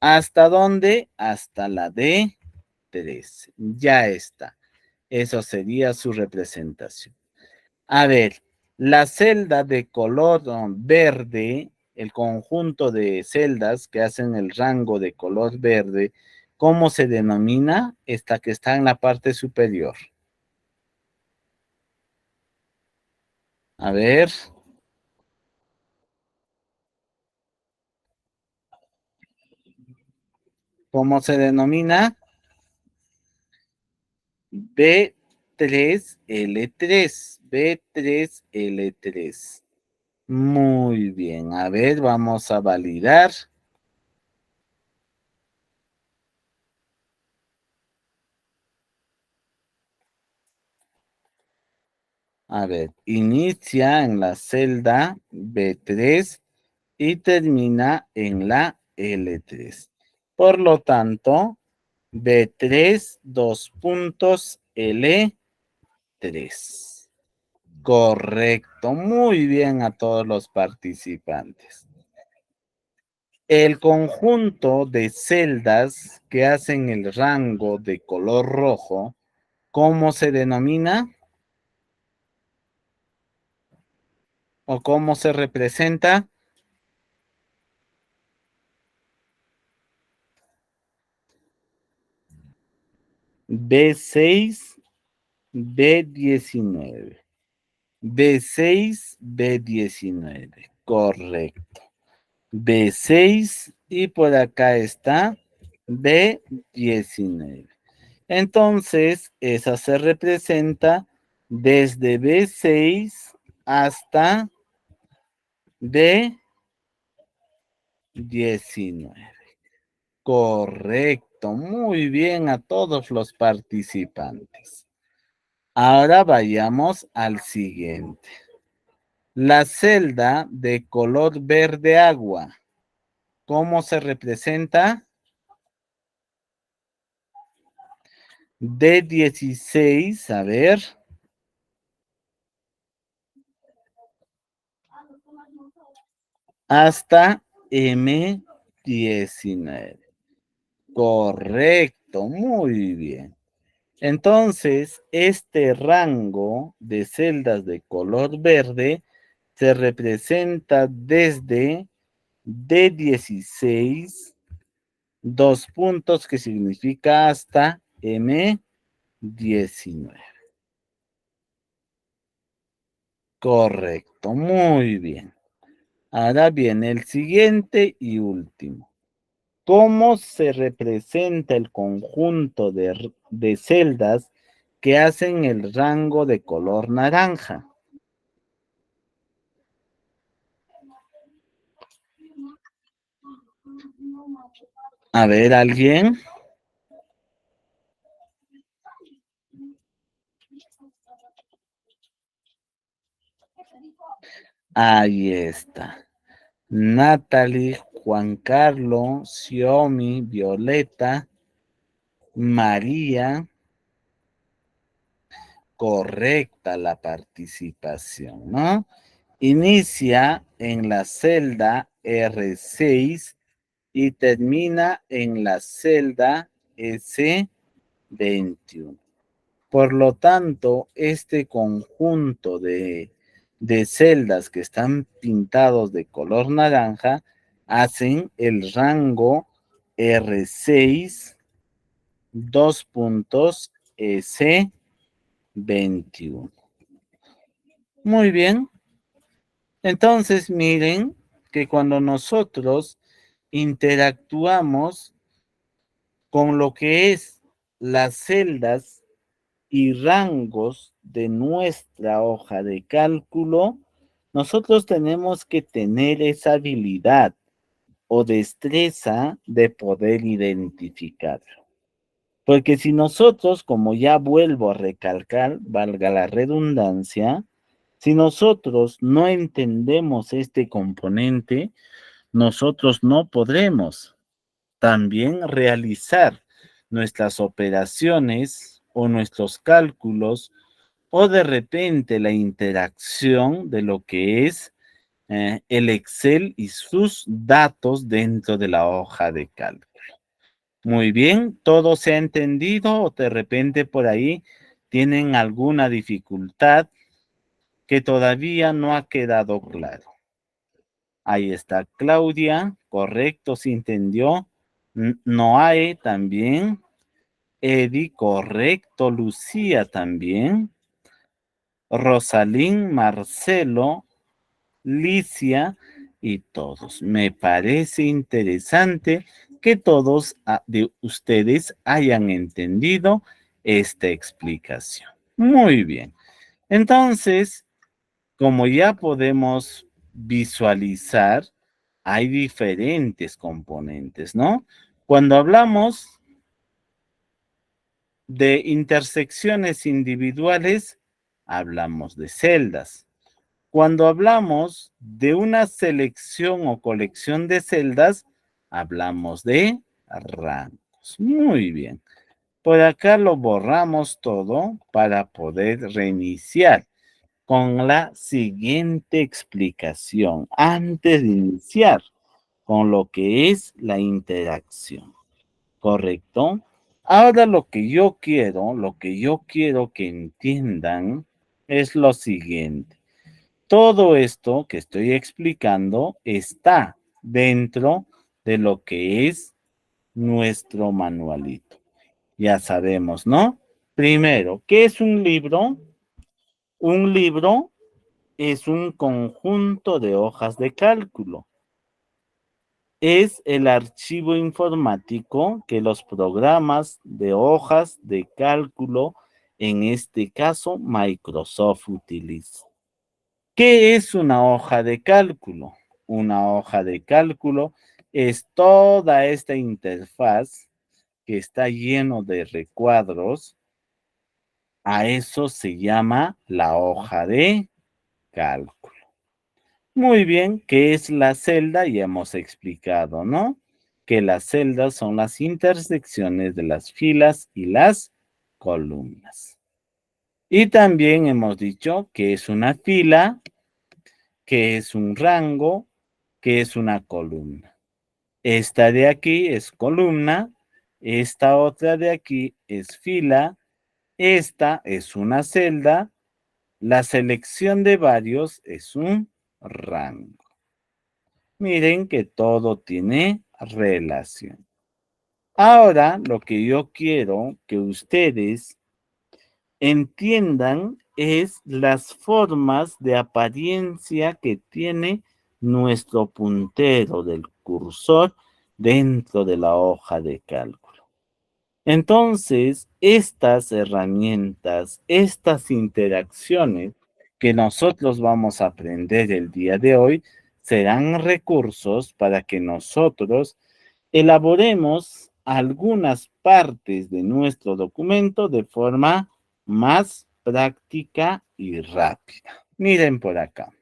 Speaker 1: ¿Hasta dónde? Hasta la D3. Ya está. Eso sería su representación. A ver, la celda de color verde, el conjunto de celdas que hacen el rango de color verde, ¿cómo se denomina? Esta que está en la parte superior. A ver, ¿cómo se denomina? B3L3. B3L3. Muy bien, a ver, vamos a validar. A ver, inicia en la celda B3 y termina en la L3. Por lo tanto, B3, dos puntos, L3. Correcto, muy bien a todos los participantes. El conjunto de celdas que hacen el rango de color rojo, ¿cómo se denomina? ¿O cómo se representa? B6, B19. B6, B19. Correcto. B6 y por acá está B19. Entonces, esa se representa desde B6 hasta B19. Correcto, muy bien a todos los participantes. Ahora vayamos al siguiente. La celda de color verde agua, ¿cómo se representa? D16, a ver. Hasta M19. Correcto, muy bien. Entonces, este rango de celdas de color verde se representa desde D16, dos puntos que significa hasta M19. Correcto, muy bien. Ahora viene el siguiente y último. ¿Cómo se representa el conjunto de celdas que hacen el rango de color naranja? A ver, ¿alguien? Ahí está. Natalie, Juan Carlos, Xiaomi, Violeta, María. Correcta la participación, ¿no? Inicia en la celda R6 y termina en la celda S21. Por lo tanto, este conjunto de celdas que están pintados de color naranja hacen el rango R6, dos puntos S21. Muy bien. Entonces, miren que cuando nosotros interactuamos con lo que es las celdas y rangos de nuestra hoja de cálculo, nosotros tenemos que tener esa habilidad o destreza de poder identificarlo. Porque si nosotros, como ya vuelvo a recalcar, valga la redundancia, si nosotros no entendemos este componente, nosotros no podremos también realizar nuestras operaciones o nuestros cálculos o de repente la interacción de lo que es el Excel y sus datos dentro de la hoja de cálculo. Muy bien, ¿todo se ha entendido o de repente por ahí tienen alguna dificultad que todavía no ha quedado claro? Ahí está Claudia, correcto, se entendió. Noae también. Eddie, correcto. Lucía también. Rosalín, Marcelo, Licia y todos. Me parece interesante que todos de ustedes hayan entendido esta explicación. Muy bien. Entonces, como ya podemos visualizar, hay diferentes componentes, ¿no? Cuando hablamos de intersecciones individuales, hablamos de celdas. Cuando hablamos de una selección o colección de celdas, hablamos de rangos. Muy bien. Por acá lo borramos todo para poder reiniciar con la siguiente explicación antes de iniciar con lo que es la interacción. ¿Correcto? Ahora lo que yo quiero que entiendan es lo siguiente. Todo esto que estoy explicando está dentro de lo que es nuestro manualito. Ya sabemos, ¿no? Primero, ¿qué es un libro? Un libro es un conjunto de hojas de cálculo. Es el archivo informático que los programas de hojas de cálculo, en este caso Microsoft, utiliza. ¿Qué es una hoja de cálculo? Una hoja de cálculo es toda esta interfaz que está lleno de recuadros. A eso se llama la hoja de cálculo. Muy bien, ¿qué es la celda? Ya hemos explicado, ¿no? Que las celdas son las intersecciones de las filas y las columnas. Y también hemos dicho que es una fila, que es un rango, que es una columna. Esta de aquí es columna, esta otra de aquí es fila, esta es una celda, la selección de varios es un rango. Miren que todo tiene relación. Ahora, lo que yo quiero que ustedes entiendan es las formas de apariencia que tiene nuestro puntero del cursor dentro de la hoja de cálculo. Entonces, estas herramientas, estas interacciones que nosotros vamos a aprender el día de hoy, serán recursos para que nosotros elaboremos algunas partes de nuestro documento de forma más práctica y rápida. Miren por acá.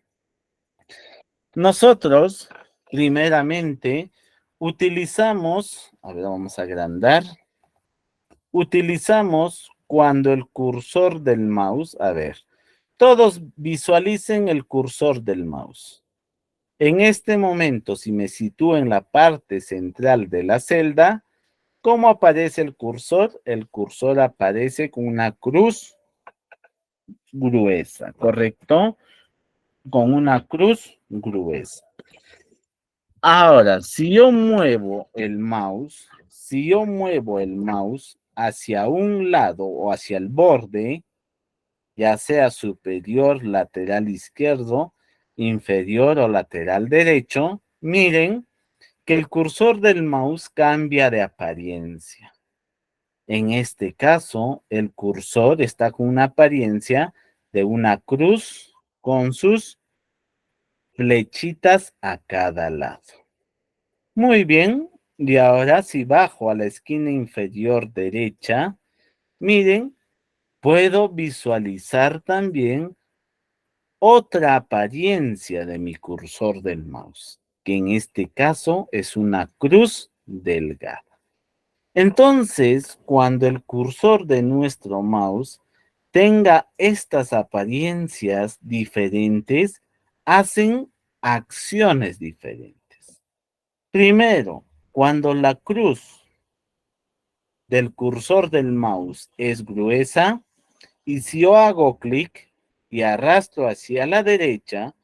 Speaker 1: Nosotros, primeramente, utilizamos, a ver, vamos a agrandar, utilizamos cuando el cursor del mouse, a ver, todos visualicen el cursor del mouse. En este momento, si me sitúo en la parte central de la celda, ¿cómo aparece el cursor? El cursor aparece con una cruz gruesa, ¿correcto? Con una cruz gruesa. Ahora, si yo muevo el mouse, hacia un lado o hacia el borde, ya sea superior, lateral izquierdo, inferior o lateral derecho, miren que el cursor del mouse cambia de apariencia. En este caso, el cursor está con una apariencia de una cruz con sus flechitas a cada lado. Muy bien, y ahora si bajo a la esquina inferior derecha, miren, puedo visualizar también otra apariencia de mi cursor del mouse, que en este caso es una cruz delgada. Entonces, cuando el cursor de nuestro mouse tenga estas apariencias diferentes, hacen acciones diferentes. Primero, cuando la cruz del cursor del mouse es gruesa, y si yo hago clic y arrastro hacia la derecha,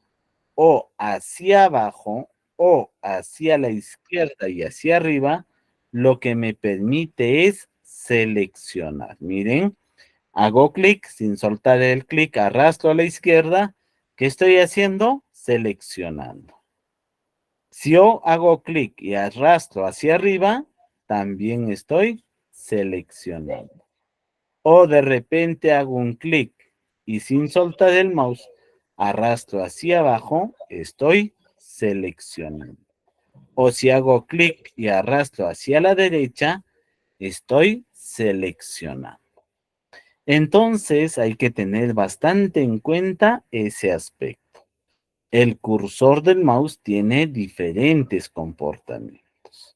Speaker 1: o hacia abajo, o hacia la izquierda y hacia arriba, lo que me permite es seleccionar. Miren, hago clic, sin soltar el clic, arrastro a la izquierda. ¿Qué estoy haciendo? Seleccionando. Si yo hago clic y arrastro hacia arriba, también estoy seleccionando. O de repente hago un clic y sin soltar el mouse, arrastro hacia abajo, estoy seleccionando. O si hago clic y arrastro hacia la derecha, estoy seleccionando. Entonces hay que tener bastante en cuenta ese aspecto. El cursor del mouse tiene diferentes comportamientos.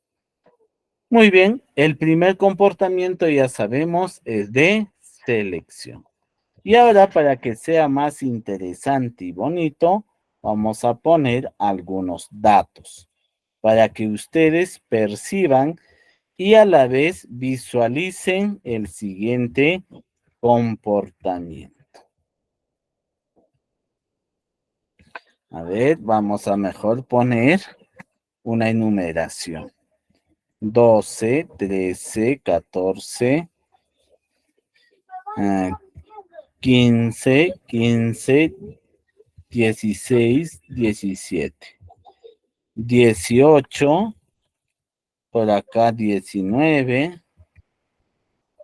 Speaker 1: Muy bien, el primer comportamiento ya sabemos es de selección. Y ahora para que sea más interesante y bonito, vamos a poner algunos datos para que ustedes perciban y a la vez visualicen el siguiente comportamiento. A ver, vamos a mejor poner una enumeración. 12, 13, 14, 15, 15, 16, 17, 18, por acá 19,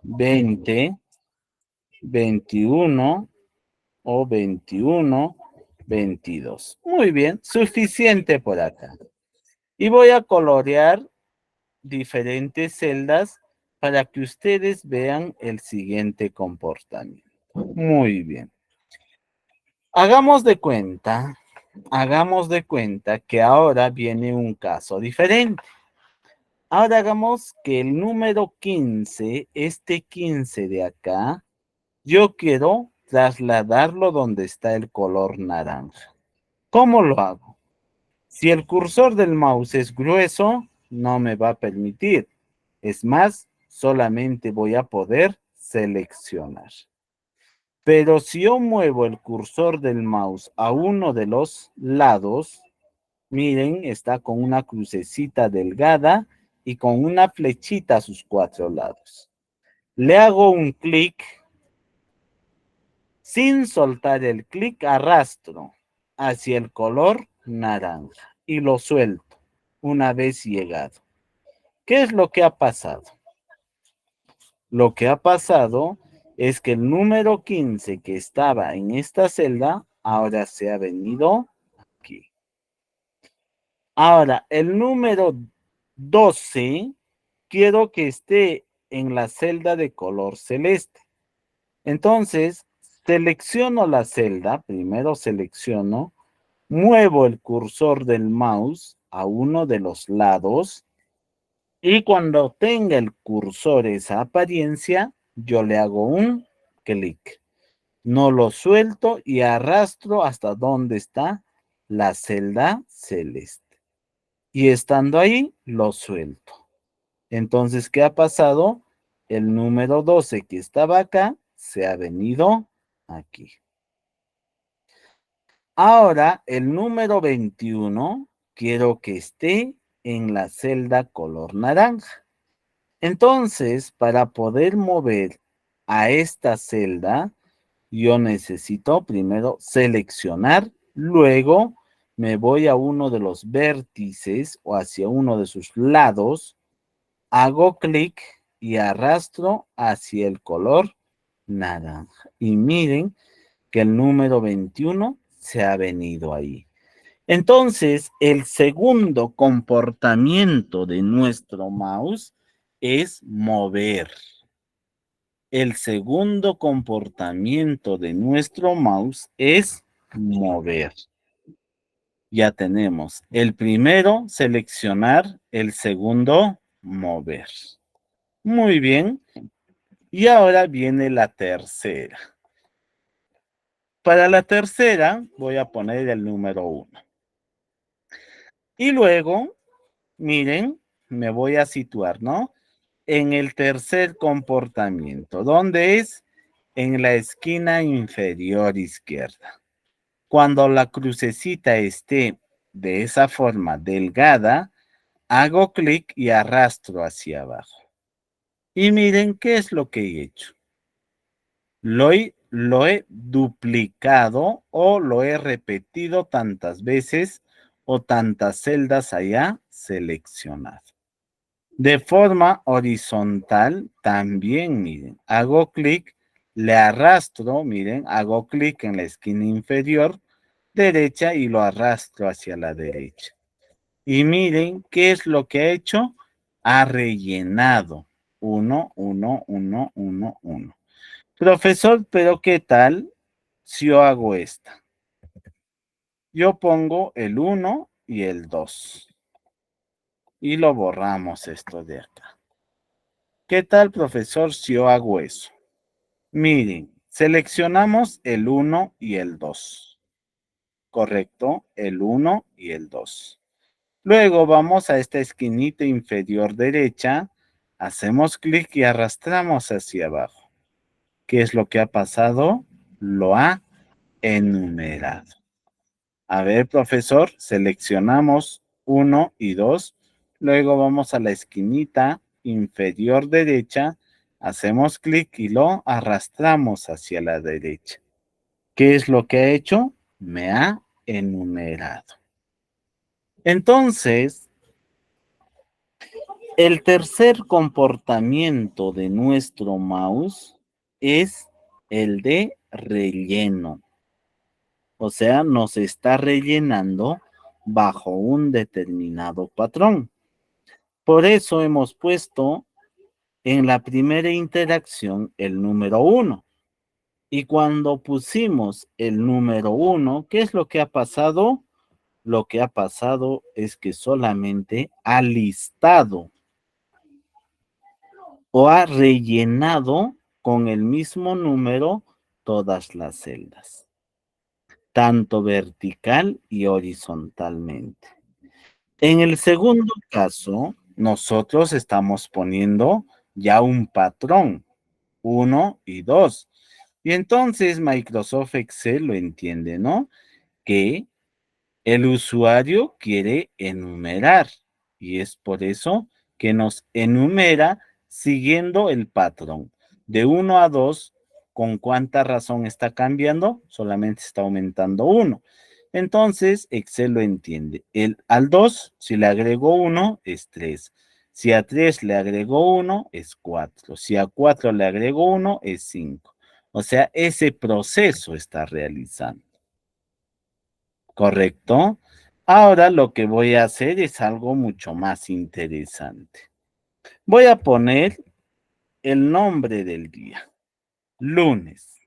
Speaker 1: 20, 21 o 21, 22. Muy bien, suficiente por acá. Y voy a colorear diferentes celdas para que ustedes vean el siguiente comportamiento. Muy bien. Hagamos de cuenta que ahora viene un caso diferente. Ahora hagamos que el número 15, este 15 de acá, yo quiero trasladarlo donde está el color naranja. ¿Cómo lo hago? Si el cursor del mouse es grueso, no me va a permitir. Es más, solamente voy a poder seleccionar. Pero si yo muevo el cursor del mouse a uno de los lados, miren, está con una crucecita delgada y con una flechita a sus cuatro lados. Le hago un clic. Sin soltar el clic, arrastro hacia el color naranja y lo suelto una vez llegado. ¿Qué es lo que ha pasado? Lo que ha pasado es que el número 15 que estaba en esta celda ahora se ha venido aquí. Ahora, el número 12 quiero que esté en la celda de color celeste. Entonces, selecciono la celda, primero selecciono, Muevo el cursor del mouse a uno de los lados y cuando tenga el cursor esa apariencia, yo le hago un clic. No lo suelto y arrastro hasta donde está la celda celeste. Y estando ahí, lo suelto. Entonces, ¿qué ha pasado? El número 12 que estaba acá se ha venido aquí. Ahora, el número 21 quiero que esté en la celda color naranja. Entonces, para poder mover a esta celda, yo necesito primero seleccionar, luego me voy a uno de los vértices o hacia uno de sus lados, hago clic y arrastro hacia el color naranja. Y miren que el número 21 se ha venido ahí. Entonces, el segundo comportamiento de nuestro mouse es mover. El segundo comportamiento de nuestro mouse es mover. Ya tenemos el primero, seleccionar, el segundo, mover. Muy bien. Y ahora viene la tercera. Para la tercera voy a poner el número 1. Y luego, miren, me voy a situar, ¿no? En el tercer comportamiento, ¿dónde es? En la esquina inferior izquierda. Cuando la crucecita esté de esa forma delgada, hago clic y arrastro hacia abajo. Y miren qué es lo que he hecho. Lo he duplicado o lo he repetido tantas veces o tantas celdas allá seleccionado. De forma horizontal también, miren, hago clic, le arrastro, miren, hago clic en la esquina inferior derecha y lo arrastro hacia la derecha. Y miren qué es lo que ha hecho. Ha rellenado. 1, 1, 1, 1, 1. Profesor, pero ¿qué tal si yo hago esta? Yo pongo el 1 y el 2. Y lo borramos esto de acá. ¿Qué tal, profesor, si yo hago eso? Miren, seleccionamos el 1 y el 2. Correcto, el 1 y el 2. Luego vamos a esta esquinita inferior derecha, hacemos clic y arrastramos hacia abajo. ¿Qué es lo que ha pasado? Lo ha enumerado. A ver, profesor, seleccionamos 1 y 2. Luego vamos a la esquinita inferior derecha, hacemos clic y lo arrastramos hacia la derecha. ¿Qué es lo que ha hecho? Me ha enumerado. Entonces, el tercer comportamiento de nuestro mouse es el de relleno. O sea, nos está rellenando bajo un determinado patrón. Por eso hemos puesto en la primera interacción el número 1. Y cuando pusimos el número 1, ¿qué es lo que ha pasado? Lo que ha pasado es que solamente ha listado o ha rellenado con el mismo número todas las celdas, tanto vertical y horizontalmente. En el segundo caso, nosotros estamos poniendo ya un patrón, 1 y 2. Y entonces Microsoft Excel lo entiende, ¿no? Que el usuario quiere enumerar y es por eso que nos enumera siguiendo el patrón. De 1 a 2, ¿con cuánta razón está cambiando? Solamente está aumentando 1. Entonces, Excel lo entiende. Al 2, si le agrego 1, es 3. Si a 3 le agrego 1, es 4. Si a 4 le agrego 1, es 5. O sea, ese proceso está realizando. ¿Correcto? Ahora lo que voy a hacer es algo mucho más interesante. Voy a poner el nombre del día, lunes.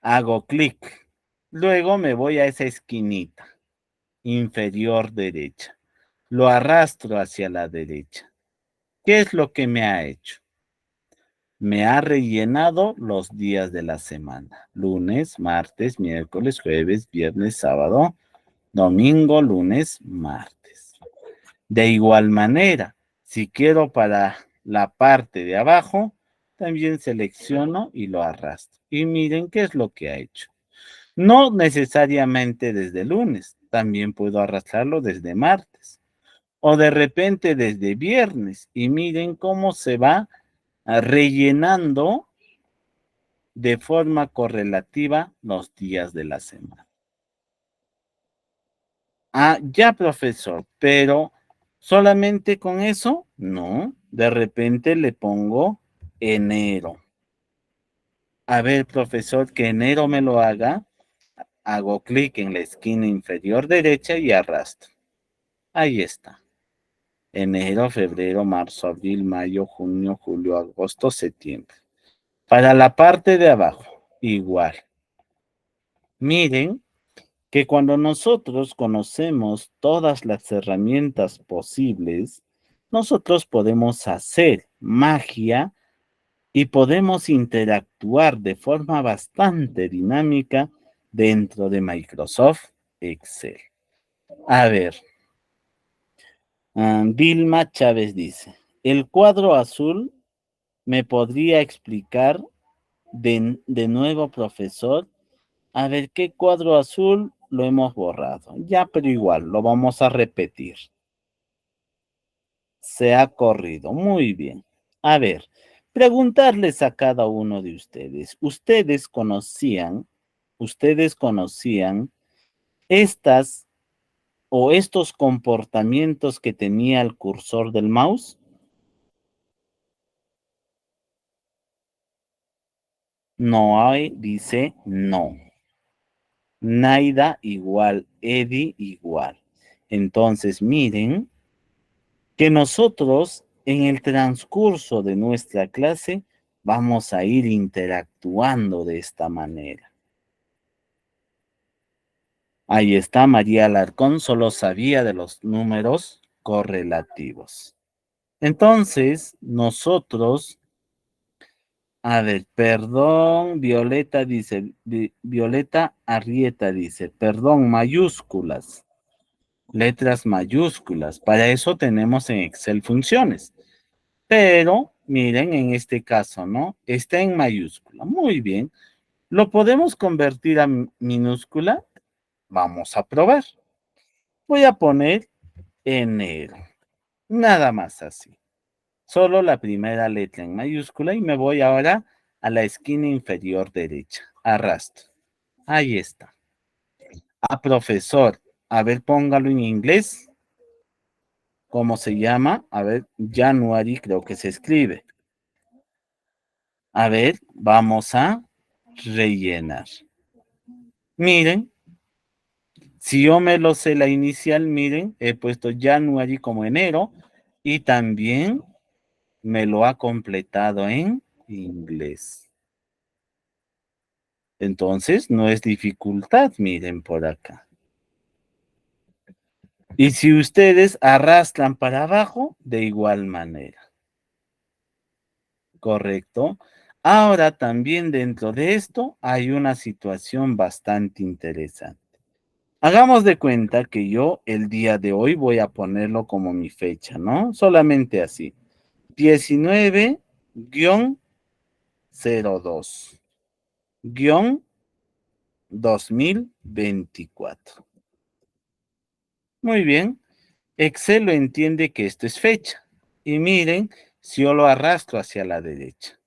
Speaker 1: Hago clic. Luego me voy a esa esquinita. inferior derecha. Lo arrastro hacia la derecha. ¿Qué es lo que me ha hecho? Me ha rellenado los días de la semana. Lunes, martes, miércoles, jueves, viernes, sábado, domingo, lunes, martes. De igual manera, si quiero para la parte de abajo, también selecciono y lo arrastro. Y miren qué es lo que ha hecho. No necesariamente desde lunes, también puedo arrastrarlo desde martes o de repente desde viernes. Y miren cómo se va rellenando de forma correlativa los días de la semana. Ah, ya, profesor, pero solamente con eso, no. De repente le pongo enero. A ver, profesor, que enero me lo haga. Hago clic en la esquina inferior derecha y arrastro. Ahí está. Enero, febrero, marzo, abril, mayo, junio, julio, agosto, septiembre. Para la parte de abajo, igual. Miren que cuando nosotros conocemos todas las herramientas posibles, nosotros podemos hacer magia y podemos interactuar de forma bastante dinámica dentro de Microsoft Excel. A ver, Vilma Chávez dice, el cuadro azul me podría explicar de nuevo, profesor. A ver, ¿qué cuadro azul lo hemos borrado? Ya, pero igual, lo vamos a repetir. Se ha corrido. Muy bien. A ver, preguntarles a cada uno de ustedes. Ustedes conocían estas o estos comportamientos que tenía el cursor del mouse? No hay, dice no. Naida igual, Eddie igual. Entonces, miren que nosotros en el transcurso de nuestra clase vamos a ir interactuando de esta manera. Ahí está María Alarcón, solo sabía de los números correlativos. Entonces, nosotros, a ver, perdón, Violeta dice, Violeta Arrieta dice, perdón, mayúsculas, letras mayúsculas. Para eso tenemos en Excel funciones. Pero, miren, en este caso, ¿no? Está en mayúscula. Muy bien. ¿Lo podemos convertir a minúscula? Vamos a probar. Voy a poner enero. Nada más así. Solo la primera letra en mayúscula y me voy ahora a la esquina inferior derecha. Arrastro. Ahí está. Ah, profesor. A ver, póngalo en inglés. ¿Cómo se llama? A ver, January creo que se escribe. A ver, vamos a rellenar. Miren, si yo me lo sé la inicial, miren, he puesto January como enero y también me lo ha completado en inglés. Entonces, no es dificultad, miren por acá. Y si ustedes arrastran para abajo, de igual manera. ¿Correcto? Ahora también dentro de esto hay una situación bastante interesante. Hagamos de cuenta que yo el día de hoy voy a ponerlo como mi fecha, ¿no? Solamente así. 19-02-2024. Muy bien. Excel lo entiende que esto es fecha. Y miren, si yo lo arrastro hacia la derecha.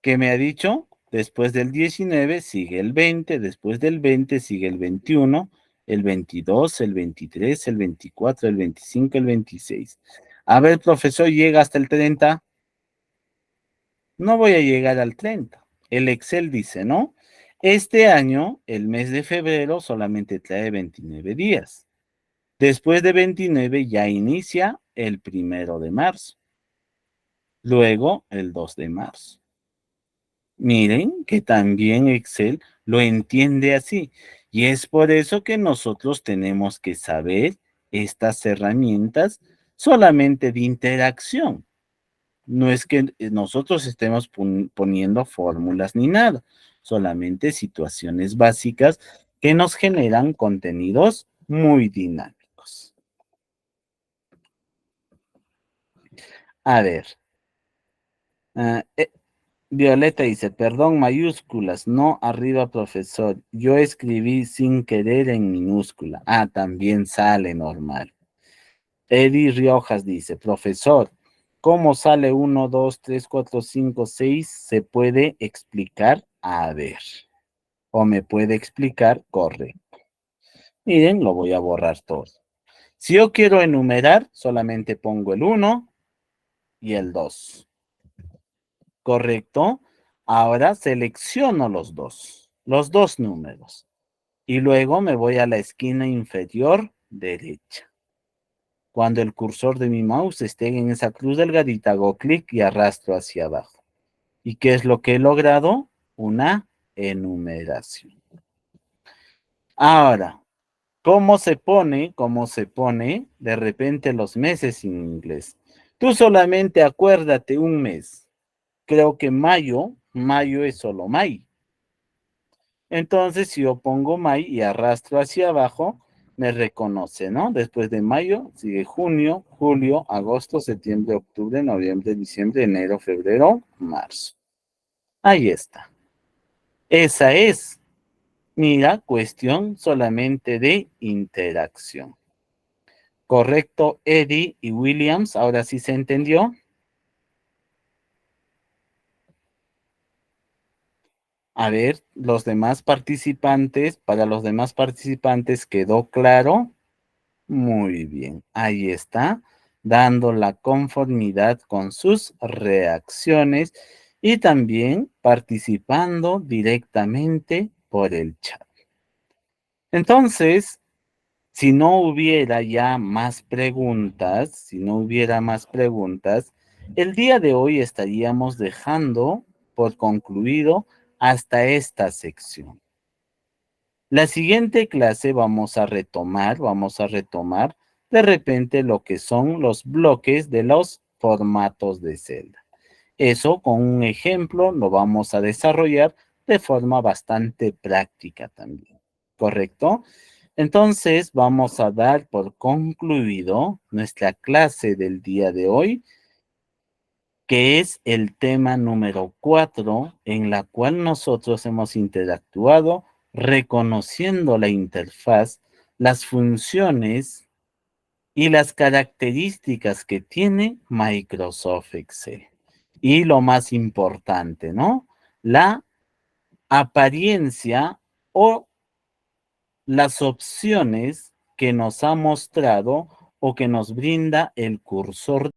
Speaker 1: ¿Qué me ha dicho? Después del 19 sigue el 20, después del 20 sigue el 21, el 22, el 23, el 24, el 25, el 26. A ver, profesor, ¿llega hasta el 30? No voy a llegar al 30. El Excel dice, ¿no? Este año, el mes de febrero solamente trae 29 días. Después de 29 ya inicia el 1 de marzo. Luego, el 2 de marzo. Miren que también Excel lo entiende así. Y es por eso que nosotros tenemos que saber estas herramientas solamente de interacción. No es que nosotros estemos poniendo fórmulas ni nada, solamente situaciones básicas que nos generan contenidos muy dinámicos. A ver, ah, Violeta dice, perdón, mayúsculas, no arriba, profesor. Yo escribí sin querer en minúscula. Ah, también sale normal. Eddie Riojas dice, profesor, ¿cómo sale 1, 2, 3, 4, 5, 6? ¿Se puede explicar? A ver. O me puede explicar, correcto. Miren, lo voy a borrar todo. Si yo quiero enumerar, solamente pongo el 1 y el 2. ¿Correcto? Ahora selecciono los dos números. Y luego me voy a la esquina inferior derecha. Cuando el cursor de mi mouse esté en esa cruz delgadita, hago clic y arrastro hacia abajo. ¿Y qué es lo que he logrado? Una enumeración. Ahora, ¿cómo se pone? ¿Cómo se pone de repente los meses en inglés? Tú solamente acuérdate un mes. Creo que mayo es solo May. Entonces, si yo pongo May y arrastro hacia abajo, me reconoce, ¿no? Después de mayo sigue junio, julio, agosto, septiembre, octubre, noviembre, diciembre, enero, febrero, marzo. Ahí está. Esa es, mira, cuestión solamente de interacción. Correcto, Eddie y Williams, ahora sí se entendió. A ver, para los demás participantes quedó claro. Muy bien, ahí está, dando la conformidad con sus reacciones y también participando directamente por el chat. Entonces, si no hubiera ya más preguntas, el día de hoy estaríamos dejando por concluido hasta esta sección. La siguiente clase vamos a retomar de repente lo que son los bloques de los formatos de celda. Eso con un ejemplo lo vamos a desarrollar de forma bastante práctica también, ¿correcto? Entonces vamos a dar por concluido nuestra clase del día de hoy, que es el tema número 4, en la cual nosotros hemos interactuado reconociendo la interfaz, las funciones y las características que tiene Microsoft Excel. Y lo más importante, ¿no? La apariencia o las opciones que nos ha mostrado o que nos brinda el cursor